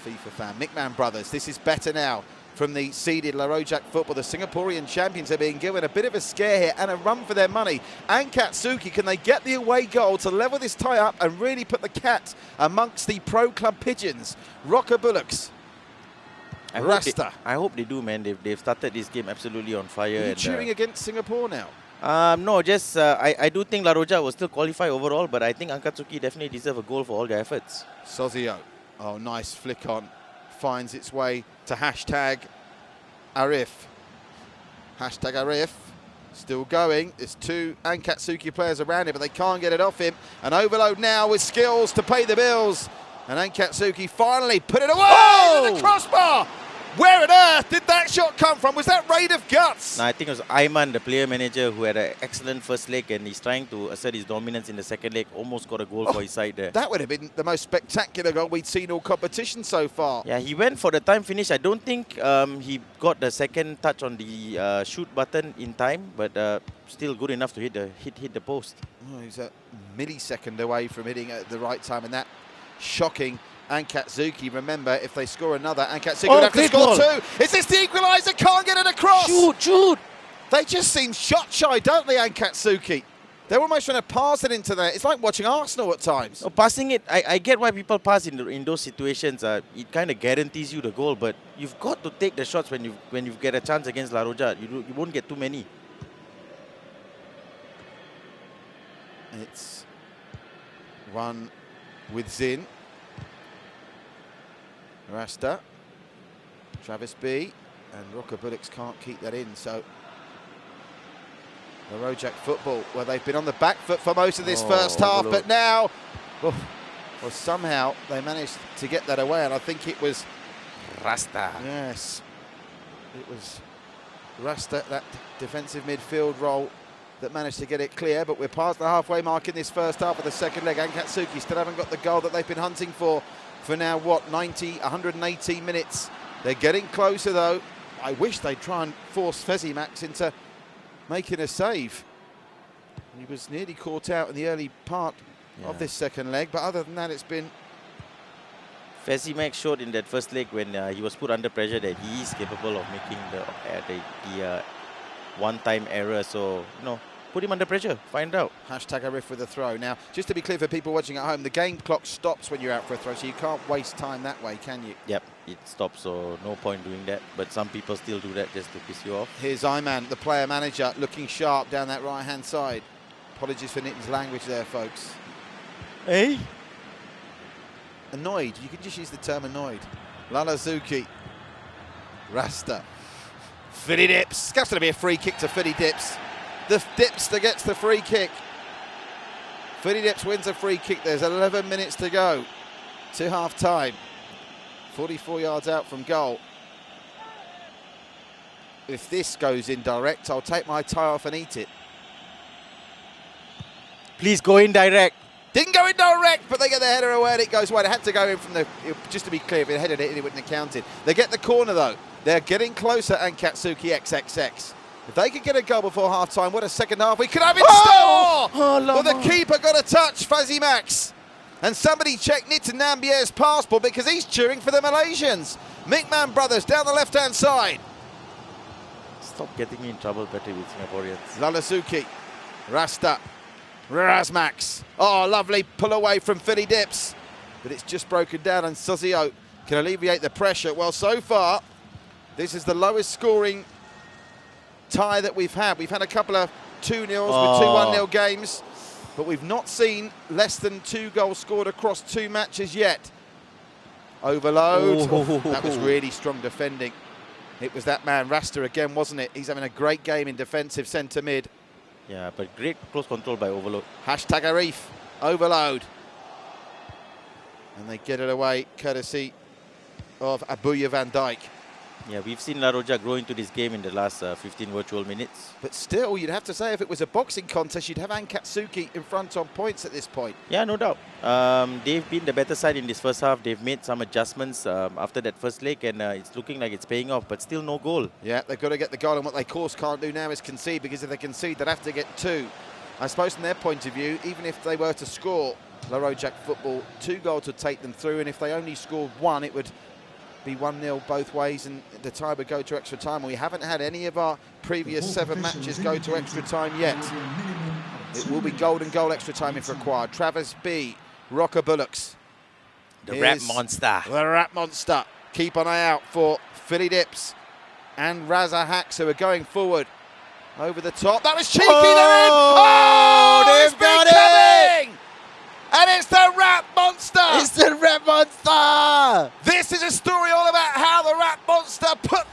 S1: FIFA fan. McMahon Brothers, this is better now from the seeded Rojak Futbol. The Singaporean champions are being given a bit of a scare here and a run for their money. Angkatsuki, can they get the away goal to level this tie up and really put the cat amongst the pro club pigeons? Rojak Bullocks. Rasta.
S2: I hope they do, man. They've started this game absolutely on fire.
S1: Are you cheering against Singapore now?
S2: No, just I do think La Rojak will still qualify overall, but I think Angkatsuki definitely deserve a goal for all their efforts.
S1: Sozio. Oh, nice flick on. Finds its way to hashtag Arif. Hashtag Arif. Still going. There's two Angkatsuki players around him, but they can't get it off him. An overload now with skills to pay the bills. And Angkatsuki finally put it away to the crossbar. Where on earth did that shot come from? Was that Raid of Guts?
S2: No, I think it was Ayman, the player manager, who had an excellent first leg, and he's trying to assert his dominance in the second leg. Almost got a goal for his side there.
S1: That would have been the most spectacular goal we'd seen all competition so far.
S2: Yeah, he went for the time finish. I don't think he got the second touch on the shoot button in time, but still good enough to hit the post.
S1: Oh, he's a millisecond away from hitting at the right time, and that shocking Angkatsuki. Remember, if they score another, Angkatsuki would have to score two. Is this the equaliser? Can't get it across.
S2: Shoot!
S1: They just seem shot shy, don't they, Angkatsuki? They're almost trying to pass it into there. It's like watching Arsenal at times.
S2: No, passing it, I get why people pass in those situations. It kind of guarantees you the goal, but you've got to take the shots when you get a chance against La Rojak. You won't get too many.
S1: It's one with Zin. Rasta, Travis B, and Rojak Bullocks can't keep that in. So the Rojak Futbol, where they've been on the back foot for most of this first half, but now, well, somehow they managed to get that away, and I think it was
S2: Rasta.
S1: Yes, it was Rasta, that defensive midfield role, that managed to get it clear. But we're past the halfway mark in this first half of the second leg. Angkatsuki still haven't got the goal that they've been hunting for now, what, 118 minutes. They're getting closer, though. I wish they'd try and force Fezzimax into making a save. He was nearly caught out in the early part of this second leg, but other than that, it's been...
S2: Fezzimax showed in that first leg when he was put under pressure that he is capable of making the one-time error. So, put him under pressure, find out.
S1: Hashtag Arif with a throw. Now, just to be clear for people watching at home, the game clock stops when you're out for a throw, so you can't waste time that way, can you?
S2: Yep, it stops, so no point doing that. But some people still do that just to piss you off.
S1: Here's Ayman, the player manager, looking sharp down that right-hand side. Apologies for Nitin's language there, folks.
S2: Hey?
S1: Annoyed. You can just use the term annoyed. Lalazuki. Rasta. Fiddy Dips. It's going to be a free kick to Fiddy Dips. The Dipster gets the free kick. Fiddy Dips wins a free kick. There's 11 minutes to go to half-time. 44 yards out from goal. If this goes in direct, I'll take my tie off and eat it.
S2: Please go in direct.
S1: Didn't go in direct, but they get the header away and it goes wide. It had to go in from the... Just to be clear, if it headed it, it wouldn't have counted. They get the corner, though. They're getting closer, Angkatsuki XXX. If they could get a goal before half-time, what a second half we could have in store! Well, the keeper got a touch, Fezzimax. And somebody check Nitin Nambier's passport because he's cheering for the Malaysians. McMahon Brothers down the left-hand side.
S2: Stop getting me in trouble, Patrick, with Singaporeans.
S1: Lalasuki, Rasta, Razmax. Oh, lovely pull away from Philly Dips. But it's just broken down and Suzio can alleviate the pressure. Well, so far, this is the lowest scoring tie that we've had. We've had a couple of 2-0s with 2-1-0 games, but we've not seen less than 2 goals scored across 2 matches yet. Overload. Oh, that was really strong defending. It was that man, Rasta, again, wasn't it? He's having a great game in defensive centre mid.
S2: Yeah, but great close control by Overload.
S1: Hashtag Arif, Overload. And they get it away, courtesy of Abuya Van Dijk.
S2: Yeah, we've seen La Rojak grow into this game in the last 15 virtual minutes.
S1: But still, you'd have to say if it was a boxing contest, you'd have Angkatsuki in front on points at this point.
S2: Yeah, no doubt. They've been the better side in this first half. They've made some adjustments after that first leg, and it's looking like it's paying off, but still no goal.
S1: Yeah, they've got to get the goal, and what they, of course, can't do now is concede, because if they concede, they'd have to get 2. I suppose from their point of view, even if they were to score La Rojak Futbol, 2 goals would take them through, and if they only scored 1, it would be 1-0 both ways, and the tie would go to extra time. We haven't had any of our previous 7 matches go to extra time yet. It will be golden goal extra time if required. Travis B, Rocker Bullocks.
S2: The Rap Monster.
S1: The Rap Monster. Keep an eye out for Philly Dips and Raza Hacks, who are going forward over the top. That was cheeky. They're in. Oh, it's been coming! And it's the Rap Monster!
S2: It's the Rap Monster!
S1: This is a story all about how the Rap Monster put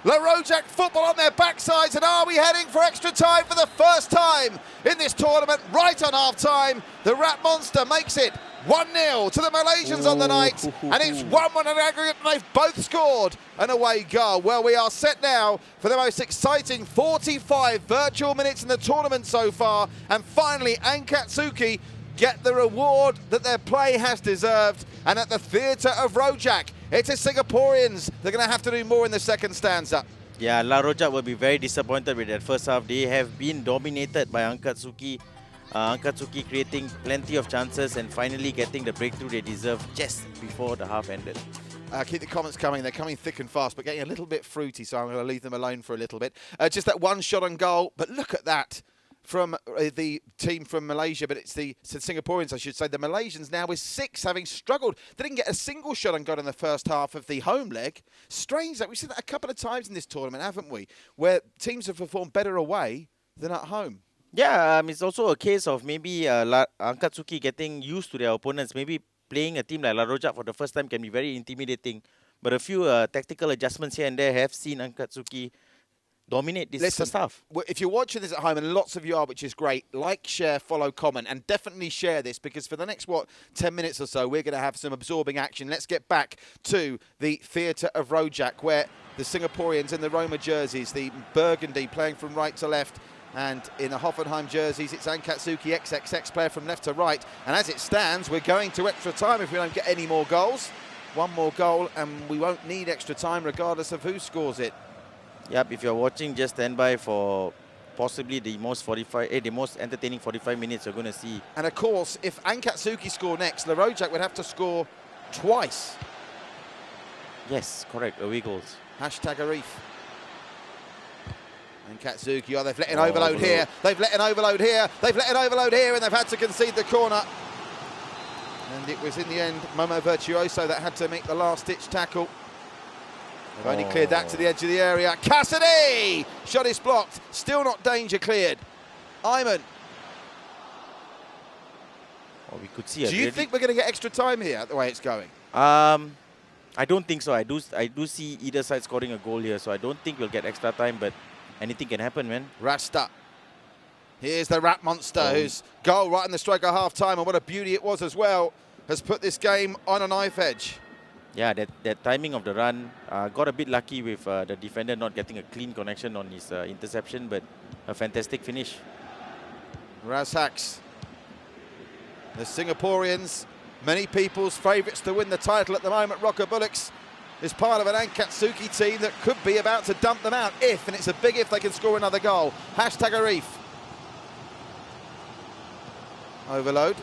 S1: La Rojak Futbol on their backsides, and are we heading for extra time for the first time in this tournament? Right on half-time, the Rap Monster makes it 1-0 to the Malaysians on the night, and it's 1-1 in aggregate, and they've both scored an away goal. Well, we are set now for the most exciting 45 virtual minutes in the tournament so far, and finally Angkatsuki get the reward that their play has deserved, and at the theatre of Rojak, it is Singaporeans. They're going to have to do more in the second stanza.
S2: Yeah, La Rojak will be very disappointed with that first half. They have been dominated by Angkatsuki. Angkatsuki creating plenty of chances and finally getting the breakthrough they deserve just before the half ended.
S1: Keep the comments coming. They're coming thick and fast, but getting a little bit fruity, so I'm going to leave them alone for a little bit. Just that one shot on goal, but look at that from the team from Malaysia, but it's the Singaporeans, I should say. The Malaysians now with 6, having struggled. They didn't get a single shot on goal in the first half of the home leg. Strange that we've seen that a couple of times in this tournament, haven't we? Where teams have performed better away than at home.
S2: Yeah, it's also a case of maybe Angkatsuki getting used to their opponents. Maybe playing a team like La Rojak for the first time can be very intimidating. But a few tactical adjustments here and there have seen Angkatsuki dominate this first half.
S1: If you're watching this at home, and lots of you are, which is great, like, share, follow, comment, and definitely share this, because for the next, 10 minutes or so, we're going to have some absorbing action. Let's get back to the theatre of Rojak, where the Singaporeans in the Roma jerseys, the burgundy playing from right to left, and in the Hoffenheim jerseys, it's Angkatsuki XXX player from left to right. And as it stands, we're going to extra time if we don't get any more goals. One more goal, and we won't need extra time regardless of who scores it.
S2: Yep, if you're watching, just stand by for possibly the most entertaining 45 minutes you're going to see.
S1: And of course, if Angkatsuki score next, La Rojak would have to score twice.
S2: Yes, correct, away goals.
S1: Hashtag Arif. Angkatsuki, they've let an overload here. They've let an overload here. They've let an overload here, and they've had to concede the corner. And it was in the end Momo Virtuoso that had to make the last-ditch tackle. They've only cleared that to the edge of the area. Cassidy! Shot is blocked. Still not danger cleared. Iman.
S2: We could see.
S1: Do you think we're going to get extra time here, the way it's going?
S2: I don't think so. I do see either side scoring a goal here, so I don't think we'll get extra time, but anything can happen, man. Rasta.
S1: Here's the Rap Monster, whose goal right in the stroke of half-time, and what a beauty it was as well, has put this game on a knife edge.
S2: Yeah, that timing of the run got a bit lucky with the defender not getting a clean connection on his interception, but a fantastic finish.
S1: Razhaks, the Singaporeans, many people's favourites to win the title at the moment. Rocker Bullocks is part of an Angkatsuki team that could be about to dump them out if, and it's a big if, they can score another goal. Hashtag Arif. Overload.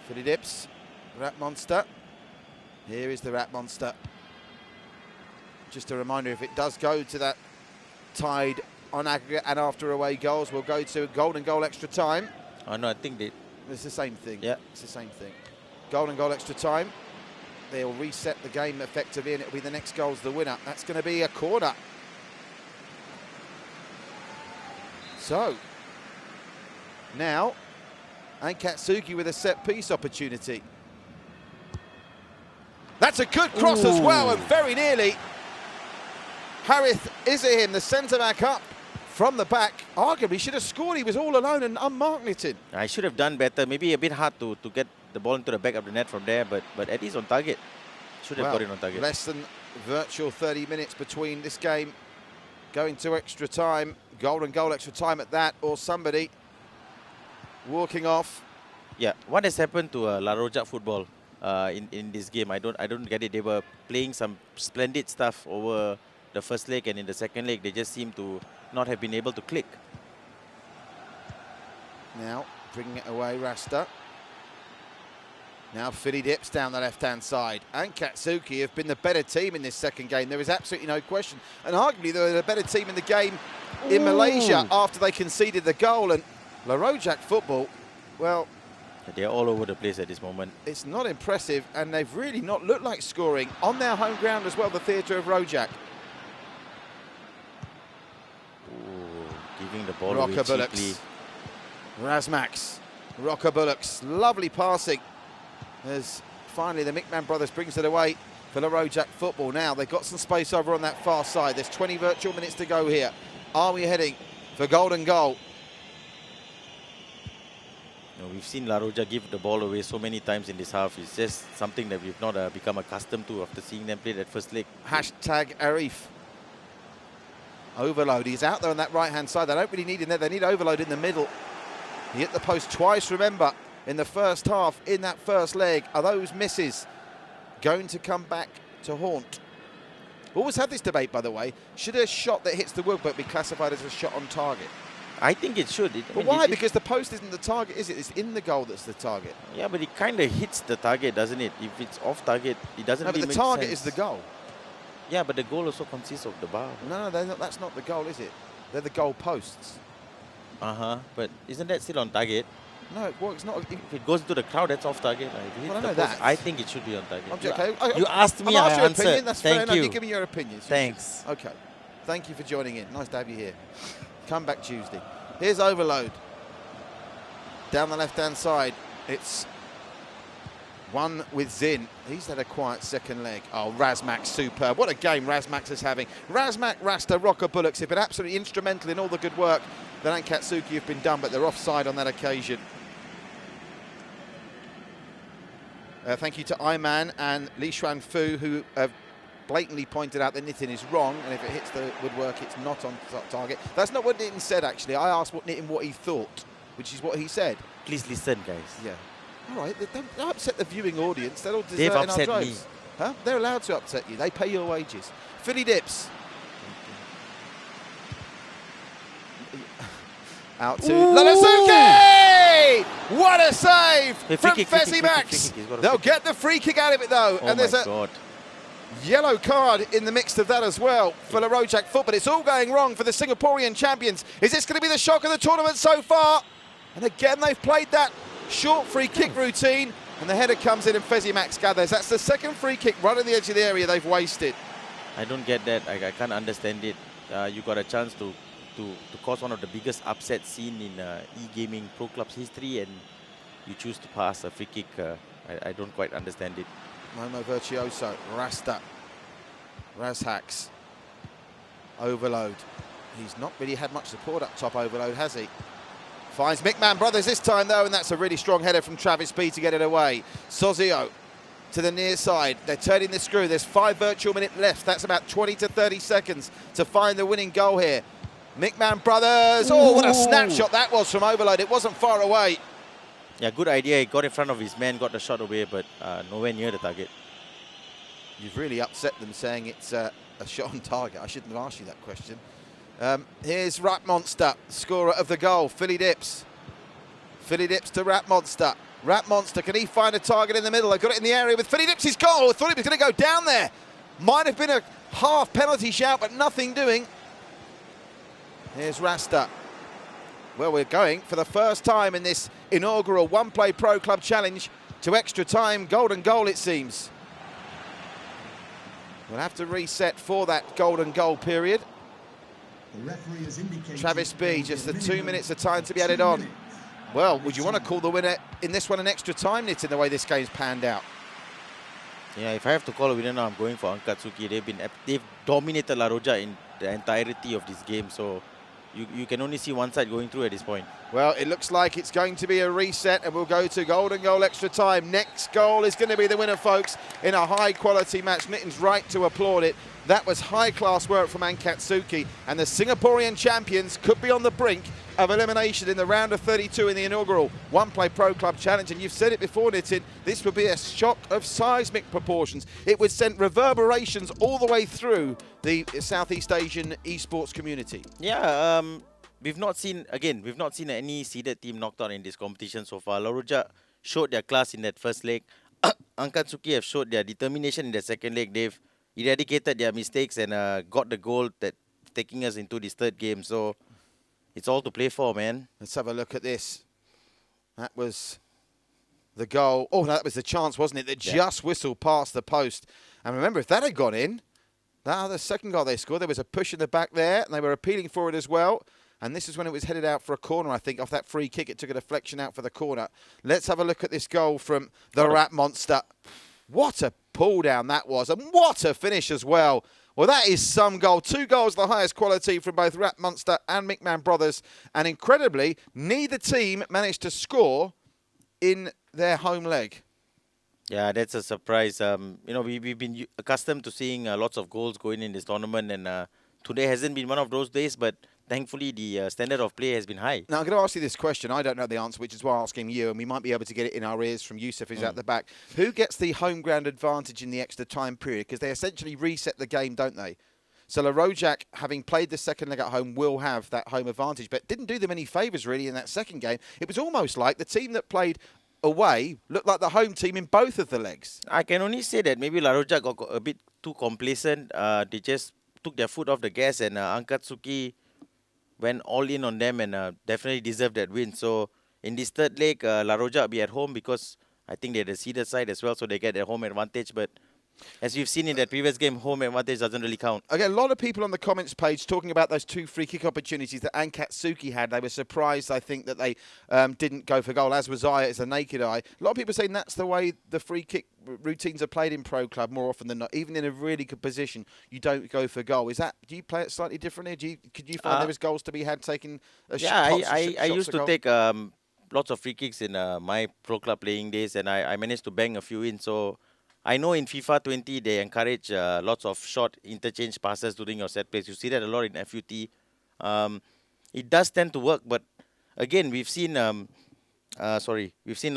S1: Philly Dips, Rap Monster. Here is the Rat Monster. Just a reminder, if it does go to that tied on aggregate and after away goals, we'll go to a golden goal extra time.
S2: Oh no, I think they...
S1: It's the same thing.
S2: Yeah.
S1: It's the same thing. Golden goal extra time. They'll reset the game effectively and it'll be the next goal's the winner. That's going to be a corner. So, now, Angkatsuki with a set-piece opportunity. That's a good cross as well, and very nearly. Harith Izzahim, the centre-back up from the back. Arguably should have scored. He was all alone and unmarked, Nitin.
S2: I should have done better. Maybe a bit hard to get the ball into the back of the net from there, but at least on target. Should have got it on target.
S1: Less than virtual 30 minutes between this game going to extra time. Golden goal extra time at that, or somebody walking off.
S2: Yeah, what has happened to La Rojak Futbol in this game? I don't get it. They were playing some splendid stuff over the first leg, and in the second leg they just seem to not have been able to click.
S1: Now bringing it away, Rasta. Now Philly dips down the left-hand side. Angkatsuki have been the better team in this second game. There is absolutely no question. And arguably they were the better team in the game in Malaysia after they conceded the goal. And La Rojak Futbol, well...
S2: They're all over the place at this moment.
S1: It's not impressive, and they've really not looked like scoring on their home ground as well, the theatre of Rojak.
S2: Giving the ball away cheaply.
S1: Razmax, Rocker Bullocks, lovely passing. As finally the McMahon brothers brings it away for La Rojak Futbol. Now they've got some space over on that far side. There's 20 virtual minutes to go here. Are we heading for golden goal?
S2: We've seen La Rojak give the ball away so many times in this half. It's just something that we've not become accustomed to after seeing them play that first leg.
S1: Hashtag Arif. Overload. He's out there on that right-hand side. They don't really need him there. They need overload in the middle. He hit the post twice, remember, in the first half, in that first leg. Are those misses going to come back to haunt? Always had this debate, by the way. Should a shot that hits the woodwork be classified as a shot on target?
S2: I think it should.
S1: But why? Because the post isn't the target, is it? It's in the goal that's the target.
S2: Yeah, but it kind of hits the target, doesn't it? If it's off target, it doesn't really make sense.
S1: No, but the target is the goal.
S2: Yeah, but the goal also consists of the bar.
S1: No, that's not the goal, is it? They're the goal posts.
S2: But isn't that still on target?
S1: No, well, it's not.
S2: If it goes into the crowd, that's off target.
S1: Well, I know that.
S2: I think it should be on target.
S1: You
S2: asked me,
S1: I answered.
S2: answered.
S1: Opinion. That's
S2: Thank
S1: fair enough.
S2: you.
S1: You give me your opinion.
S2: Thanks.
S1: Okay. Thank you for joining in. Nice to have you here. Come back Tuesday. Here's overload. Down the left-hand side, it's one with Zin. He's had a quiet second leg. Oh, Razmak, superb. What a game Razmak is having. Razmak, Rasta, Rocker Bullocks have been absolutely instrumental in all the good work that Angkatsuki have been done, but they're offside on that occasion. Thank you to Iman and Li Xuan Fu, who have blatantly pointed out that Nitin is wrong, and if it hits the woodwork, it's not on target. That's not what Nitin said, actually. I asked Nitin what he thought, which is what he said.
S2: Please listen, guys.
S1: Yeah. All right, don't upset the viewing audience. They're all
S2: They've upset me.
S1: Huh? They're allowed to upset you. They pay your wages. Philly dips. Out to Lalasuke! What a save from Fezzy Max. They'll get the free kick out of it, though.
S2: Oh,
S1: and there's
S2: God.
S1: Yellow card in the mix of that as well for La Rojak Futbol. It's all going wrong for the Singaporean champions. Is this going to be the shock of the tournament so far? And again, they've played that short free kick routine, and the header comes in and Fezzy Max gathers. That's the second free kick right on the edge of the area they've wasted.
S2: I don't get that. I can't understand it. You got a chance to cause one of the biggest upsets seen in e-gaming pro clubs history, and you choose to pass a free kick. I don't quite understand it.
S1: Momo Virtuoso, Rasta, Razhaks, Overload. He's not really had much support up top, Overload, has he? Finds McMahon Brothers this time, though, and that's a really strong header from Travis B to get it away. Sozio to the near side. They're turning the screw. There's 5 virtual minutes left. That's about 20 to 30 seconds to find the winning goal here. McMahon Brothers. Oh, what a snapshot that was from Overload. It wasn't far away.
S2: Yeah, good idea. He got in front of his man, got the shot away, but nowhere near the target.
S1: You've really upset them saying it's a shot on target. I shouldn't have asked you that question. Here's Rat Monster, scorer of the goal. Philly dips. Philly dips to Rat Monster. Rat Monster, can he find a target in the middle? They've got it in the area with Phillips. His goal. I thought he was going to go down there. Might have been a half penalty shout, but nothing doing. Here's Rasta. Well, we're going for the first time in this inaugural One Play Pro Club Challenge to extra time. Golden goal, it seems. We'll have to reset for that golden goal period. Travis B, just the 2 minutes of time to be added on. Well, would you want to call the winner in this one an extra time, Nitin, the way this game's panned out?
S2: Yeah, if I have to call a winner now, I'm going for Angkatsuki. They've dominated La Rojak in the entirety of this game, so you can only see one side going through at this point.
S1: Well, it looks like it's going to be a reset, and we'll go to golden goal extra time. Next goal is going to be the winner, folks, in a high-quality match. Nitin's right to applaud it. That was high-class work from Angkatsuki, and the Singaporean champions could be on the brink of elimination in the round of 32 in the inaugural One Play Pro Club Challenge. And you've said it before, Nitin, this would be a shock of seismic proportions. It would send reverberations all the way through the Southeast Asian esports community.
S2: Yeah, we've not seen any seeded team knocked out in this competition so far. La Rojak showed their class in that first leg. Angkatsuki have showed their determination in the second leg. They've eradicated their mistakes and got the goal that taking us into this third game. So it's all to play for, man.
S1: Let's have a look at this. That was the goal. Oh, no, that was the chance, wasn't it? That just whistled past the post. And remember, if that had gone in, that the second goal they scored, there was a push in the back there, and they were appealing for it as well. And this is when it was headed out for a corner, I think, off that free kick. It took a deflection out for the corner. Let's have a look at this goal from the Rat Monster. What a pull down that was, and what a finish as well. Well, that is some goal. 2 goals, the highest quality from both Rat Monster and McMahon Brothers. And incredibly, neither team managed to score in their home leg.
S2: Yeah, that's a surprise. We've been accustomed to seeing lots of goals going in this tournament, and today hasn't been one of those days, but thankfully the standard of play has been high.
S1: Now, I'm going to ask you this question. I don't know the answer, which is why I'm asking you, and we might be able to get it in our ears from Yusuf, who's at the back. Who gets the home ground advantage in the extra time period? Because they essentially reset the game, don't they? So La Rojak, having played the second leg at home, will have that home advantage, but didn't do them any favours, really, in that second game. It was almost like the team that played away looked like the home team in both of the legs.
S2: I can only say that maybe La Rojak got a bit too complacent. They just took their foot off the gas, and Angkatsuki went all in on them and definitely deserved that win. So in this third leg, La Rojak will be at home because I think they're the seeded side as well, so they get their home advantage. But as we've seen in that previous game, home advantage doesn't really count.
S1: Okay, a lot of people on the comments page talking about those 2 free kick opportunities that Angkatsuki had. They were surprised, I think, that they didn't go for goal, as was I as a naked eye. A lot of people saying that's the way the free kick routines are played in Pro Club more often than not. Even in a really good position, you don't go for goal. Do you play it slightly differently? Could you find there was goals to be had taking a shot?
S2: Yeah, I used to take lots of free kicks in my Pro Club playing days, and I managed to bang a few in. So I know in FIFA 20 they encourage lots of short interchange passes during your set plays. You see that a lot in FUT. It does tend to work, but again, we've seen La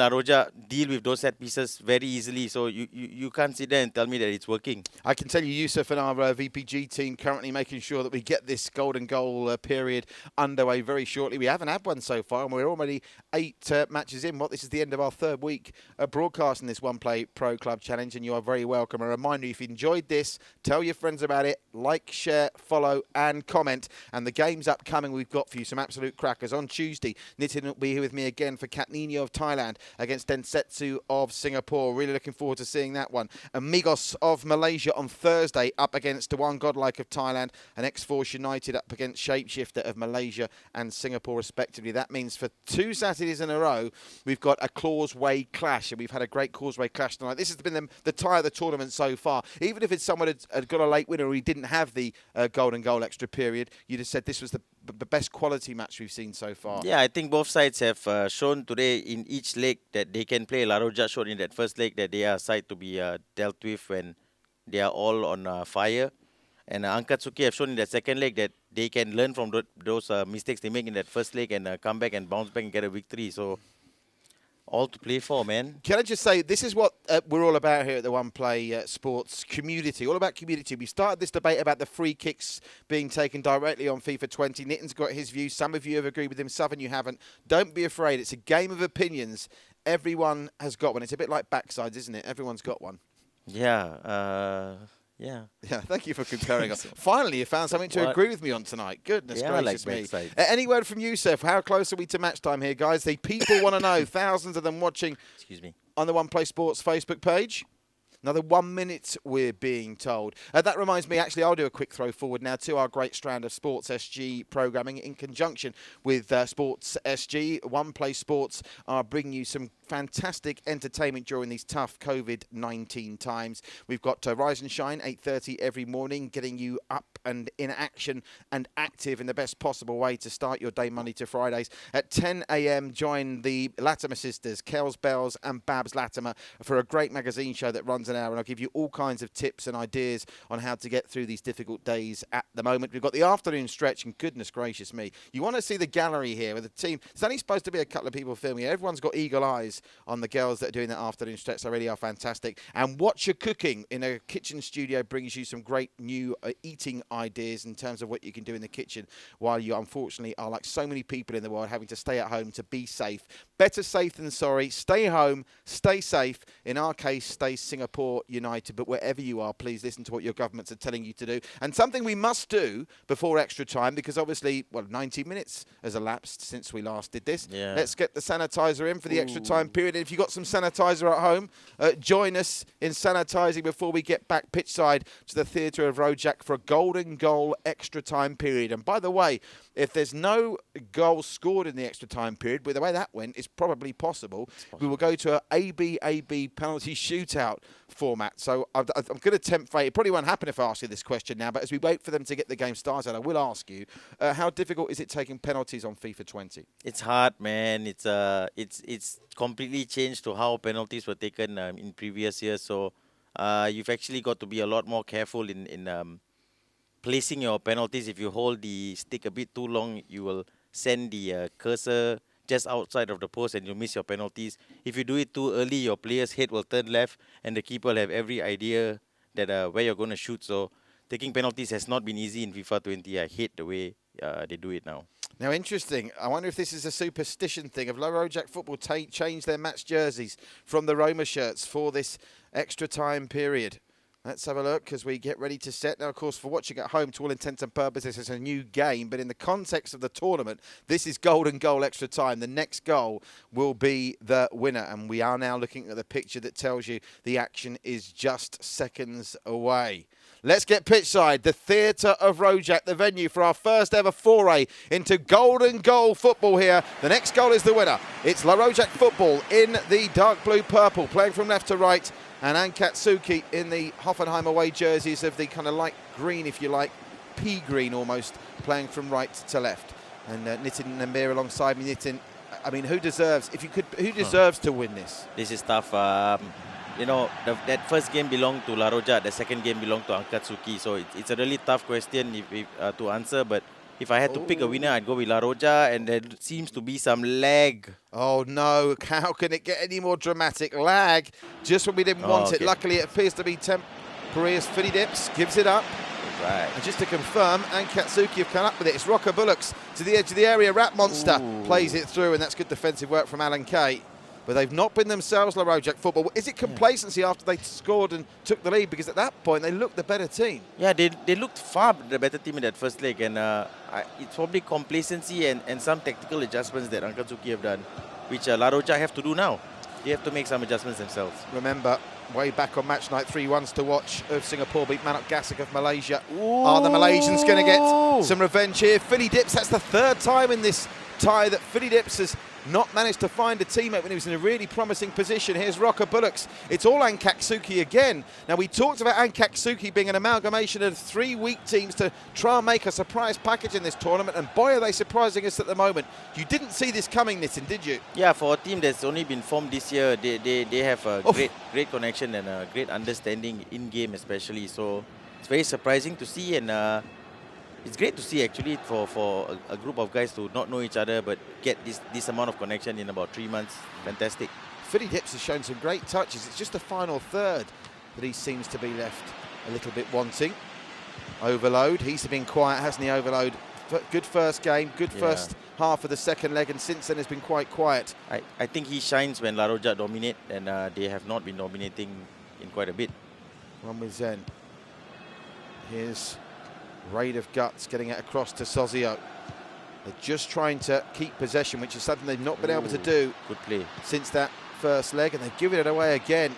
S2: Rojak deal with those set pieces very easily. So you can't sit there and tell me that it's working.
S1: I can tell you, Yusuf and our VPG team currently making sure that we get this golden goal period underway very shortly. We haven't had one so far, and we're already 8 matches in. This is the end of our 3rd week broadcasting this One Play Pro Club Challenge, and you are very welcome. A reminder, if you enjoyed this, tell your friends about it. Like, share, follow, and comment. And the games upcoming we've got for you, some absolute crackers. On Tuesday, Nitin will be here with me again for Nino of Thailand against Densetsu of Singapore. Really looking forward to seeing that one. Amigos of Malaysia on Thursday up against the One Godlike of Thailand, and X-Force United up against Shapeshifter of Malaysia and Singapore respectively. That means for 2 Saturdays in a row we've got a Causeway clash, and we've had a great Causeway clash tonight. This has been the tie of the tournament so far. Even if it's someone had got a late winner or he didn't have the golden goal extra period, you'd have said this was the best quality match we've seen so far.
S2: Yeah, I think both sides have shown today in each leg that they can play. La Rojak showed in that first leg that they are a side to be dealt with when they are all on fire. And Angkatsuki have shown in that second leg that they can learn from those mistakes they make in that first leg and come back and bounce back and get a victory. So all to play for, man.
S1: Can I just say, this is what we're all about here at the One Play Sports community. All about community. We started this debate about the free kicks being taken directly on FIFA 20. Nitin's got his views. Some of you have agreed with him. Some of you haven't. Don't be afraid. It's a game of opinions. everyone has got one. It's a bit like backsides, isn't it? Everyone's got one.
S2: Yeah. Yeah.
S1: Yeah, thank you for comparing us. Finally, you found something to agree with me on tonight. Goodness gracious me. Any word from you, Seth? How close are we to match time here, guys? The people want to know. Thousands of them watching.
S2: Excuse me.
S1: On the One Play Sports Facebook page. Another 1 minute, we're being told. That reminds me, actually, I'll do a quick throw forward now to our great strand of Sports SG programming in conjunction with Sports SG. One Play Sports are bringing you some fantastic entertainment during these tough COVID-19 times. We've got Rise and Shine, 8:30 every morning, getting you up and in action and active in the best possible way to start your day Monday to Fridays. At 10 a.m, join the Latimer sisters, Kels Bells and Babs Latimer, for a great magazine show that runs an hour, and I'll give you all kinds of tips and ideas on how to get through these difficult days at the moment. We've got the afternoon stretch, and goodness gracious me, you want to see the gallery here with the team. It's only supposed to be a couple of people filming. Everyone's got eagle eyes on the girls that are doing that afternoon stretch. They really are fantastic. And What You're Cooking in a kitchen studio brings you some great new eating ideas in terms of what you can do in the kitchen while you unfortunately are, like so many people in the world, having to stay at home to be safe. Better safe than sorry. Stay home, stay safe. In our case, stay Singapore United. But wherever you are, please listen to what your governments are telling you to do. And something we must do before extra time, because obviously, 90 minutes has elapsed since we last did this.
S2: Yeah.
S1: Let's get the sanitizer in for the extra time period. If you've got some sanitizer at home, join us in sanitising before we get back pitchside to the Theatre of Rojak for a golden goal extra time period. And by the way, if there's no goals scored in the extra time period, with the way that went, it's probably possible. We will go to a AB penalty shootout format. So I'm going to tempt fate. It probably won't happen if I ask you this question now, but as we wait for them to get the game started, I will ask you, how difficult is it taking penalties on FIFA 20?
S2: It's hard, man. It's completely changed to how penalties were taken in previous years. So you've actually got to be a lot more careful in placing your penalties. If you hold the stick a bit too long, you will send the cursor just outside of the post and you miss your penalties. If you do it too early, your player's head will turn left and the keeper will have every idea that where you're going to shoot. So taking penalties has not been easy in FIFA 20. I hate the way they do it now.
S1: Now, interesting. I wonder if this is a superstition thing. Have Rojak Futbol changed their match jerseys from the Roma shirts for this extra time period? Let's have a look as we get ready to set. Now, of course, for watching at home, to all intents and purposes, it's a new game. But in the context of the tournament, this is golden goal extra time. The next goal will be the winner. And we are now looking at the picture that tells you the action is just seconds away. Let's get pitchside. The Theatre of Rojak, the venue for our first ever foray into golden goal football here. The next goal is the winner. It's Rojak Futbol in the dark blue purple, playing from left to right. And Angkatsuki in the Hoffenheim away jerseys of the kind of light green, if you like, pea green almost, playing from right to left. And Nitin Namir alongside me. Nitin, I mean, who deserves to win this?
S2: This is tough. That first game belonged to La Rojak, the second game belonged to Angkatsuki. So it's a really tough question to answer. But if I had to pick a winner, I'd go with La Rojak, and there seems to be some lag.
S1: Oh, no. How can it get any more dramatic? Lag, just when we didn't want it. Luckily, it appears to be temporary as Philly Dips gives it up.
S2: Right.
S1: And just to confirm, Angkatsuki have come up with it. It's Rocker Bullocks to the edge of the area. Rat Monster plays it through, and that's good defensive work from Alan Kay. But they've not been themselves, La Rojak Futbol. Is it complacency after they scored and took the lead? Because at that point, they looked the better team.
S2: Yeah, they looked far the better team in that first leg. And it's probably complacency and some tactical adjustments that Angkatsuki have done, which La Rojak have to do now. They have to make some adjustments themselves.
S1: Remember, way back on match night, 3-1s to watch of Singapore beat Manok Gasik of Malaysia. Are the Malaysians going to get some revenge here? Philly Dips, that's the third time in this tie that Philly Dips has not managed to find a teammate when he was in a really promising position. Here's Rocker Bullocks. It's all Angkatsuki again. Now, we talked about Angkatsuki being an amalgamation of 3 weak teams to try and make a surprise package in this tournament, and boy, are they surprising us at the moment. You didn't see this coming, Nitin, did you?
S2: Yeah, for a team that's only been formed this year, they have a great connection and a great understanding in-game especially. So it's very surprising to see, and it's great to see actually for a group of guys to not know each other but get this amount of connection in about 3 months. Fantastic.
S1: Philly Dips has shown some great touches. It's just the final third that he seems to be left a little bit wanting. Overload. He's been quiet, hasn't he, Overload? good first game, good
S2: Yeah.
S1: first half of the second leg, and since then has been quite quiet.
S2: I think he shines when La Rojak dominate, and they have not been dominating in quite a bit.
S1: One with Zen. Here's Raid of Guts getting it across to Sozio. They're just trying to keep possession, which is something they've not been able to do
S2: Good play.
S1: since that first leg, and they've given it away again.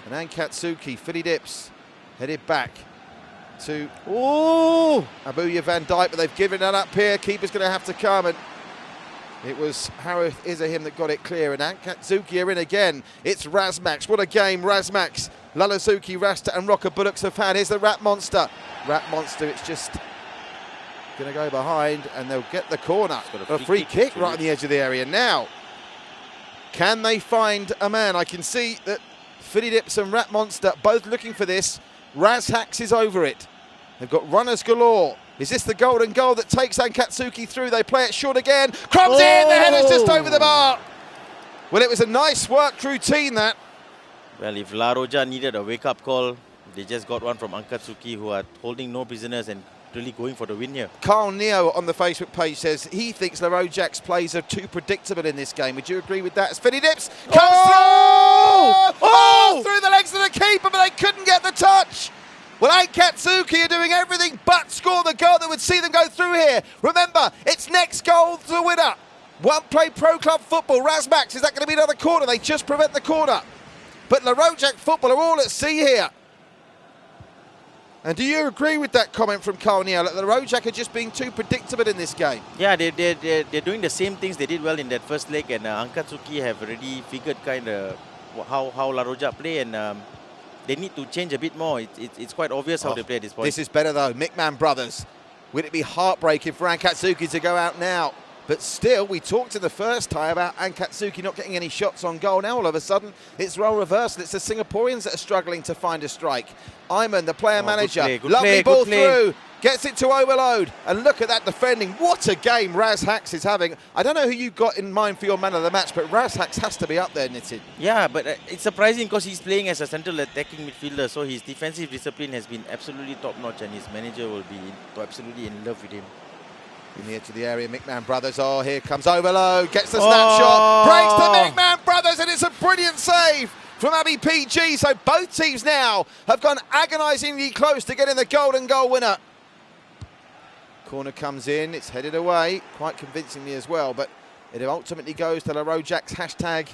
S1: And Angkatsuki, Philly Dips, headed back to Abuya Van Dijk, but they've given it up here. Keeper's going to have to come, and it was Harith Izzahim that got it clear, and Angkatsuki are in again. It's Razmax. What a game, Razmax. Lalazuki, Rasta and Rocker Bullocks have had. Here's the Rat Monster. Rat Monster, it's just going to go behind, and they'll get the corner. A free kick right on the edge of the area. Now, can they find a man? I can see that Philly Dips and Rat Monster both looking for this. Razhax is over it. They've got runners galore. Is this the golden goal that takes Angkatsuki through? They play it short again. Crumbs in, the header's just over the bar. Well, it was a nice worked routine, that.
S2: Well, if La Rojak needed a wake-up call, they just got one from Angkatsuki, who are holding no prisoners and really going for the win here.
S1: Carl Neo on the Facebook page says he thinks La Rojak's plays are too predictable in this game. Would you agree with that? As Philly Dips comes through the legs of the keeper, but they couldn't get the touch. Well, Angkatsuki are doing everything but score the goal that would see them go through here. Remember, it's next goal to the winner. One play pro club football. Razmax, is that going to be another corner? They just prevent the corner. But La Rojak Football are all at sea here. And do you agree with that comment from Carl Neo, that the Rojak are just being too predictable in this game?
S2: Yeah, they're doing the same things they did well in that first leg, and Angkatsuki have already figured kind of how La Rojak play, and they need to change a bit more. It's quite obvious how they play at this point.
S1: This is better though, McMahon brothers. Would it be heartbreaking for Angkatsuki to go out now? But still, we talked in the first tie about Angkatsuki not getting any shots on goal. Now all of a sudden, it's role reversal. It's the Singaporeans that are struggling to find a strike. Iman, the player manager, lovely ball through, gets it to Overload. And look at that defending. What a game Razhax is having. I don't know who you've got in mind for your man of the match, but Razhax has to be up there, Nitin.
S2: Yeah, but it's surprising because he's playing as a central attacking midfielder, so his defensive discipline has been absolutely top-notch, and his manager will be absolutely in love with him.
S1: In the edge of the area, McMahon brothers. Oh, here comes Overload. Gets the snapshot. Breaks the McMahon brothers, and it's a brilliant save from Abby PG. So both teams now have gone agonisingly close to getting the golden goal winner. Corner comes in. It's headed away quite convincingly as well, but it ultimately goes to La Rojak's hashtag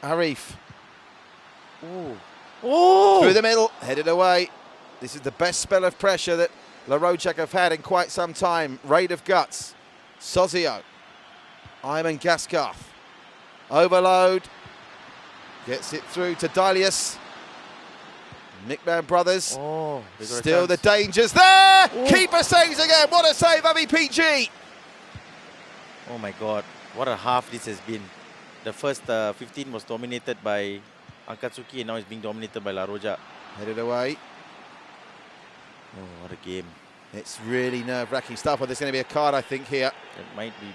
S1: Arif. Through the middle, headed away. This is the best spell of pressure that La Rojak have had in quite some time. Raid of Guts. Sozio. Iman Gaskarth. Overload. Gets it through to Dalius. McMahon brothers. Still the dangers there. Keeper saves again. What a save, Abby PG.
S2: Oh my God, what a half this has been. The first 15 was dominated by Angkatsuki, and now it's being dominated by La Rojak.
S1: Headed away.
S2: Oh, what a game.
S1: It's really nerve-wracking stuff. Well, there's going to be a card, I think, here.
S2: It might be.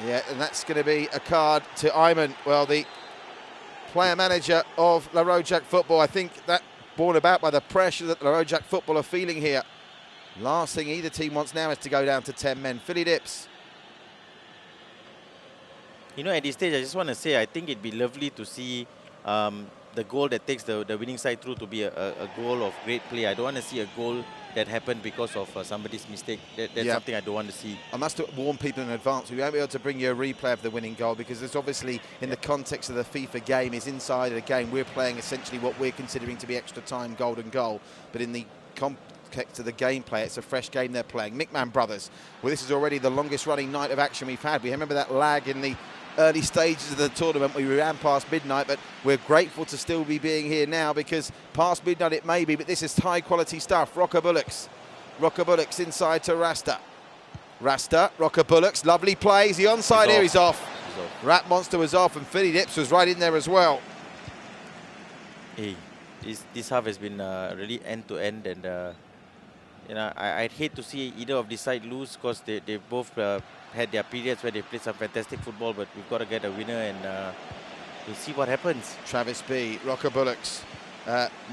S1: Yeah, and that's going to be a card to Iman. Well, the player manager of La Rojak Football. I think that brought about by the pressure that La Rojak Football are feeling here. Last thing either team wants now is to go down to 10 men. Philly Dips.
S2: You know, at this stage, I just want to say, I think it'd be lovely to see the goal that takes the winning side through to be a goal of great play. I don't want to see a goal that happened because of somebody's mistake. That's something I don't want to see.
S1: I must warn people in advance, we won't be able to bring you a replay of the winning goal because it's obviously, in the context of the FIFA game, is inside of the game. We're playing essentially what we're considering to be extra time golden goal. But in the context of the gameplay, it's a fresh game they're playing. McMahon brothers. Well, this is already the longest running night of action we've had. We remember that lag in the early stages of the tournament. We ran past midnight, but we're grateful to still be being here now because past midnight it may be, but this is high quality stuff. Rocker Bullocks. Rocker Bullocks inside to Rasta. Rasta, Rocker Bullocks, lovely plays. The onside here, he's off. Rat Monster was off and Philly Dips was right in there as well.
S2: Hey, this half has been really end to end, and you know, I'd hate to see either of this side lose because they both had their periods where they played some fantastic football, but we've got to get a winner, and we'll see what happens.
S1: Travis B, Rocker Bullocks.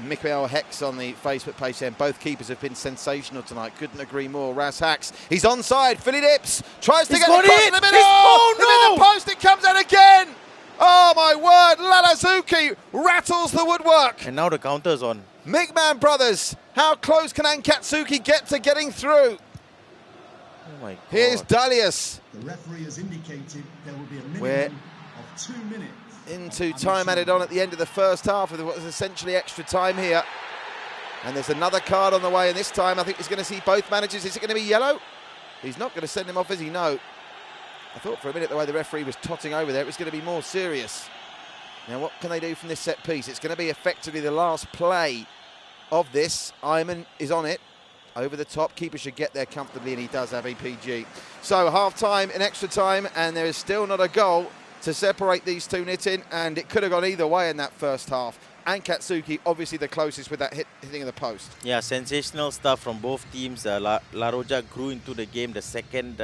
S1: Mikael Hex on the Facebook page saying both keepers have been sensational tonight. Couldn't agree more. Raz Hacks, he's onside. Philly Dips tries to get it across in the middle.
S2: Oh,
S1: no! The post, it comes out again. Oh my word, Lalazuki rattles the woodwork.
S2: And now the counter's on.
S1: Migman brothers, how close can Angkatsuki get to getting through?
S2: Oh my God.
S1: Here's Dalius.
S3: The referee has indicated there will be a minimum of 2 minutes.
S1: Into time added on at the end of the first half of what was essentially extra time here. And there's another card on the way, and this time I think he's going to see both managers. Is it going to be yellow? He's not going to send him off, is he? No. I thought for a minute the way the referee was totting over there, it was going to be more serious. Now what can they do from this set piece? It's going to be effectively the last play of this. Iman is on it. Over the top, keeper should get there comfortably, and he does have APG. So half-time in extra time, and there is still not a goal to separate these two knitting, and it could have gone either way in that first half. Angkatsuki obviously the closest with that hitting of the post.
S2: Yeah, sensational stuff from both teams. La Rojak grew into the game. The second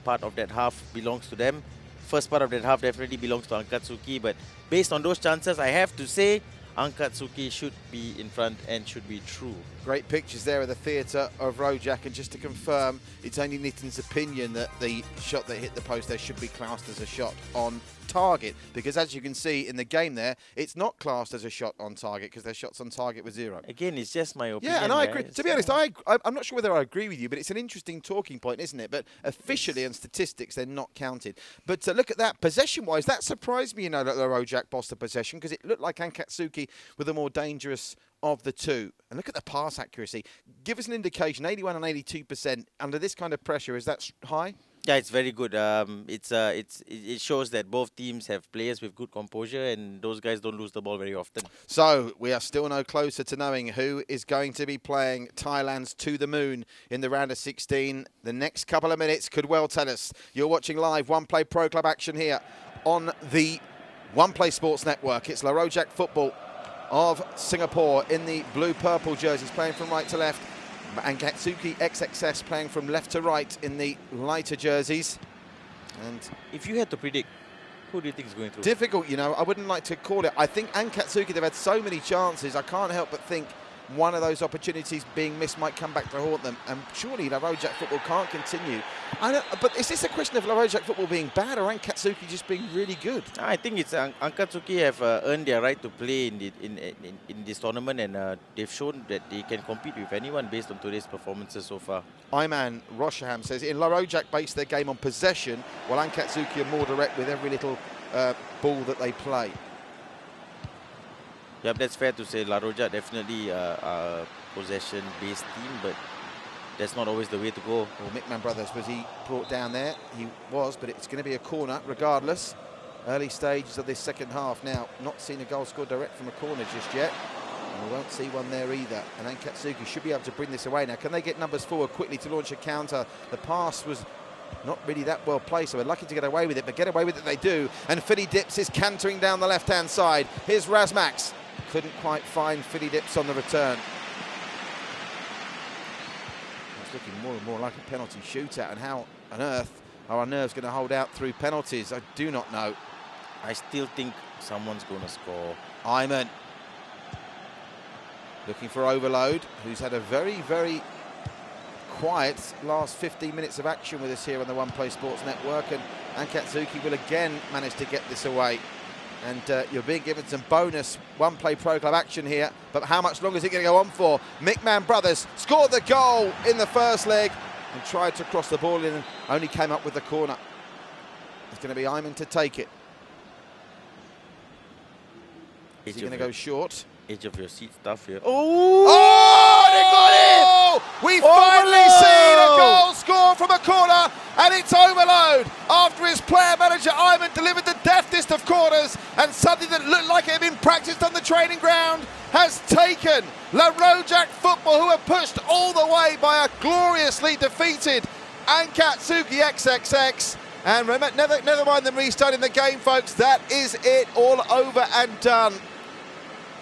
S2: part of that half belongs to them. First part of that half definitely belongs to Angkatsuki, but based on those chances, I have to say Angkatsuki should be in front and should be true.
S1: Great pictures there of the theatre of Rojak, and just to confirm, it's only Nitin's opinion that the shot that hit the post there should be classed as a shot on target, because as you can see in the game there, it's not classed as a shot on target because their shots on target were 0.
S2: Again, it's just my opinion.
S1: Yeah, and I agree.
S2: Right?
S1: To be honest, I'm not sure whether I agree with you, but it's an interesting talking point, isn't it? But officially on statistics, they're not counted. But look at that. Possession-wise, that surprised me, that the Rojak bossed the possession, because it looked like Angkatsuki were the more dangerous of the two. And look at the pass accuracy. Give us an indication, 81 and 82%. Under this kind of pressure, is that high?
S2: Yeah, it's very good. It shows that both teams have players with good composure, and those guys don't lose the ball very often.
S1: So we are still no closer to knowing who is going to be playing Thailand's To The Moon in the round of 16. The next couple of minutes could well tell us. You're watching live One Play Pro Club action here on the One Play Sports Network. It's La Rojak Futbol of Singapore in the blue-purple jerseys, playing from right to left. Angkatsuki XXX playing from left to right in the lighter jerseys. And
S2: if you had to predict, who do you think is going through?
S1: Difficult, I wouldn't like to call it. I think Angkatsuki, they've had so many chances, I can't help but think one of those opportunities being missed might come back to haunt them. And surely La Rojak Futbol can't continue. But is this a question of La Rojak Futbol being bad or Angkatsuki just being really good?
S2: I think it's Angkatsuki have earned their right to play in this tournament, and they've shown that they can compete with anyone based on today's performances so far. Iman
S1: Roshaham says, in La Rojak base their game on possession, while Angkatsuki are more direct with every little ball that they play.
S2: Yep, that's fair to say. La Rojak definitely a possession-based team, but that's not always the way to go.
S1: Well, Mickman Brothers, was he brought down there? He was, but it's going to be a corner regardless. Early stages of this second half. Now, not seen a goal scored direct from a corner just yet. And we won't see one there either. And Angkatsuki should be able to bring this away. Now, can they get numbers forward quickly to launch a counter? The pass was not really that well placed, so we're lucky to get away with it, but get away with it they do. And Philly Dips is cantering down the left-hand side. Here's Razmax. Couldn't quite find Philly Dips on the return. It's looking more and more like a penalty shootout, and how on earth are our nerves going to hold out through penalties? I do not know.
S2: I still think someone's going to score.
S1: Iman looking for Overload, who's had a very, very quiet last 15 minutes of action with us here on the One Play Sports Network, and Angkatsuki will again manage to get this away. And you're being given some bonus One Play Pro Club action here, but how much longer is it going to go on for? Mickman Brothers scored the goal in the first leg and tried to cross the ball in and only came up with the corner. It's going to be Iman to take it. Is he going to go short?
S2: Edge of your seat stuff here.
S1: Oh, they got it! We finally seen a goal score from a corner, and it's Overload after his player manager Iman delivered the deftest of corners, and something that looked like it had been practiced on the training ground has taken La Rojak Futbol, who are pushed all the way by a gloriously defeated Angkatsuki XXX. And never mind them restarting the game, folks. That is it, all over and done.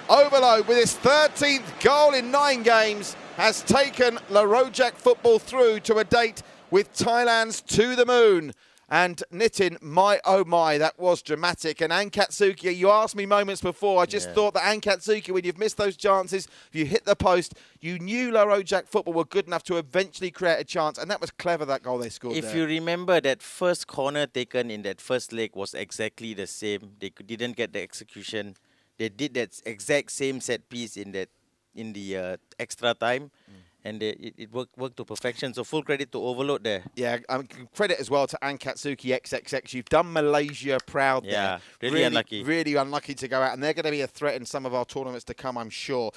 S1: Overload, with his 13th goal in 9 games, has taken La Rojak Futbol through to a date with Thailand's To The Moon. And Nitin, my oh my, that was dramatic. And Angkatsuki, you asked me moments before, I just thought that Angkatsuki, when you've missed those chances, if you hit the post, you knew Rojak Futbol were good enough to eventually create a chance. And that was clever, that goal they scored
S2: If you remember, that first corner taken in that first leg was exactly the same. They didn't get the execution. They did that exact same set piece in the extra time. And it worked to perfection. So full credit to Overload there.
S1: Yeah, credit as well to Angkatsuki XXX. You've done Malaysia proud there.
S2: Really unlucky.
S1: Really unlucky to go out. And they're going to be a threat in some of our tournaments to come, I'm sure.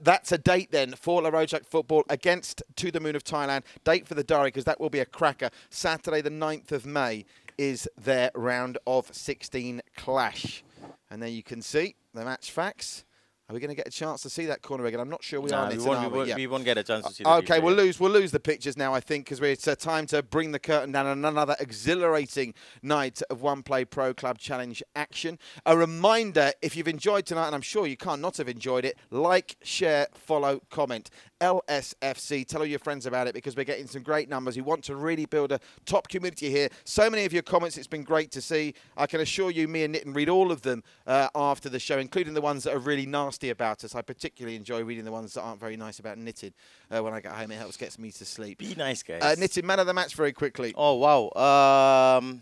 S1: That's a date then for Rojak Futbol against To The Moon of Thailand. Date for the diary, because that will be a cracker. Saturday the 9th of May is their round of 16 clash. And there you can see the match facts. Are we going to get a chance to see that corner again? I'm not sure we are.
S2: We won't get a chance to see that.
S1: Okay, we'll lose the pictures now, I think, because it's time to bring the curtain down on another exhilarating night of One Play Pro Club Challenge action. A reminder, if you've enjoyed tonight, and I'm sure you can't not have enjoyed it, like, share, follow, comment. LSFC. Tell all your friends about it, because we're getting some great numbers. We want to really build a top community here. So many of your comments, it's been great to see. I can assure you, me and Nitin read all of them after the show, including the ones that are really nasty about us. I particularly enjoy reading the ones that aren't very nice about Nitin. When I get home, it helps get me to sleep.
S2: Be nice, guys.
S1: Nitin, man of the match very quickly.
S2: Oh, wow.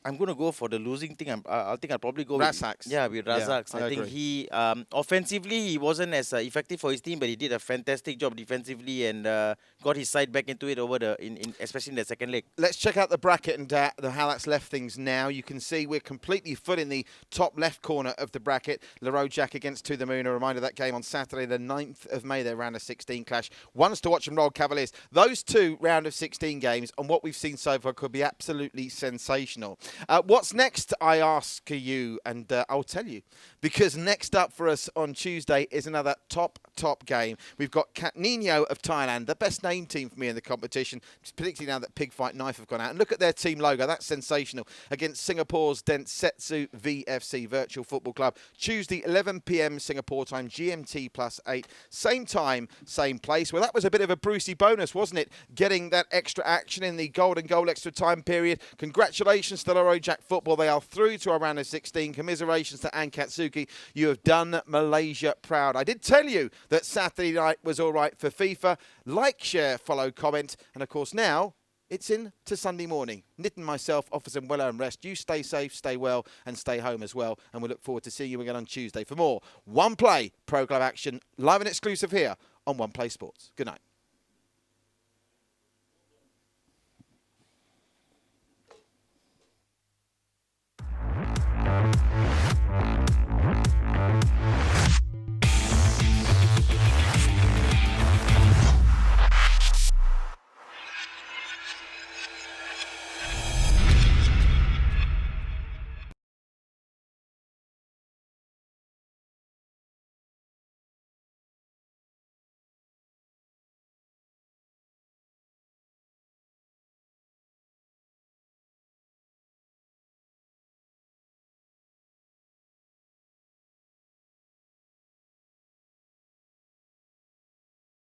S2: I'm going to go for the losing thing. I think I'll probably go
S1: Razaks.
S2: with Razaks.
S1: I
S2: think
S1: agree.
S2: he, offensively, he wasn't as effective for his team, but he did a fantastic job defensively and got his side back into it over especially in the second leg.
S1: Let's check out the bracket and how that's left things now. You can see we're completely full in the top left corner of the bracket. Rojak against To The Moon. A reminder, that game on Saturday, the 9th of May, their round of 16 clash. One's to watch and roll Cavaliers. Those two round of 16 games and what we've seen so far could be absolutely sensational. What's next, I ask you, and I'll tell you, because next up for us on Tuesday is another top game. We've got Nino of Thailand, the best named team for me in the competition, particularly now that Pig Fight Knife have gone out. And look at their team logo, that's sensational, against Singapore's Densetsu VFC Virtual Football Club. Tuesday, 11 p.m. Singapore time, GMT +8. Same time, same place. Well, that was a bit of a Brucey bonus, wasn't it? Getting that extra action in the golden goal extra time period. Congratulations to Rojak Futbol. They are through to our round of 16. Commiserations to Angkatsuki. You have done Malaysia proud. I did tell you that Saturday night was all right for FIFA. Like, share, follow, comment. And, of course, now it's in to Sunday morning. Nitin and myself offer some well and rest. You stay safe, stay well, and stay home as well. And we look forward to seeing you again on Tuesday for more One Play Pro Club action, live and exclusive here on One Play Sports. Good night.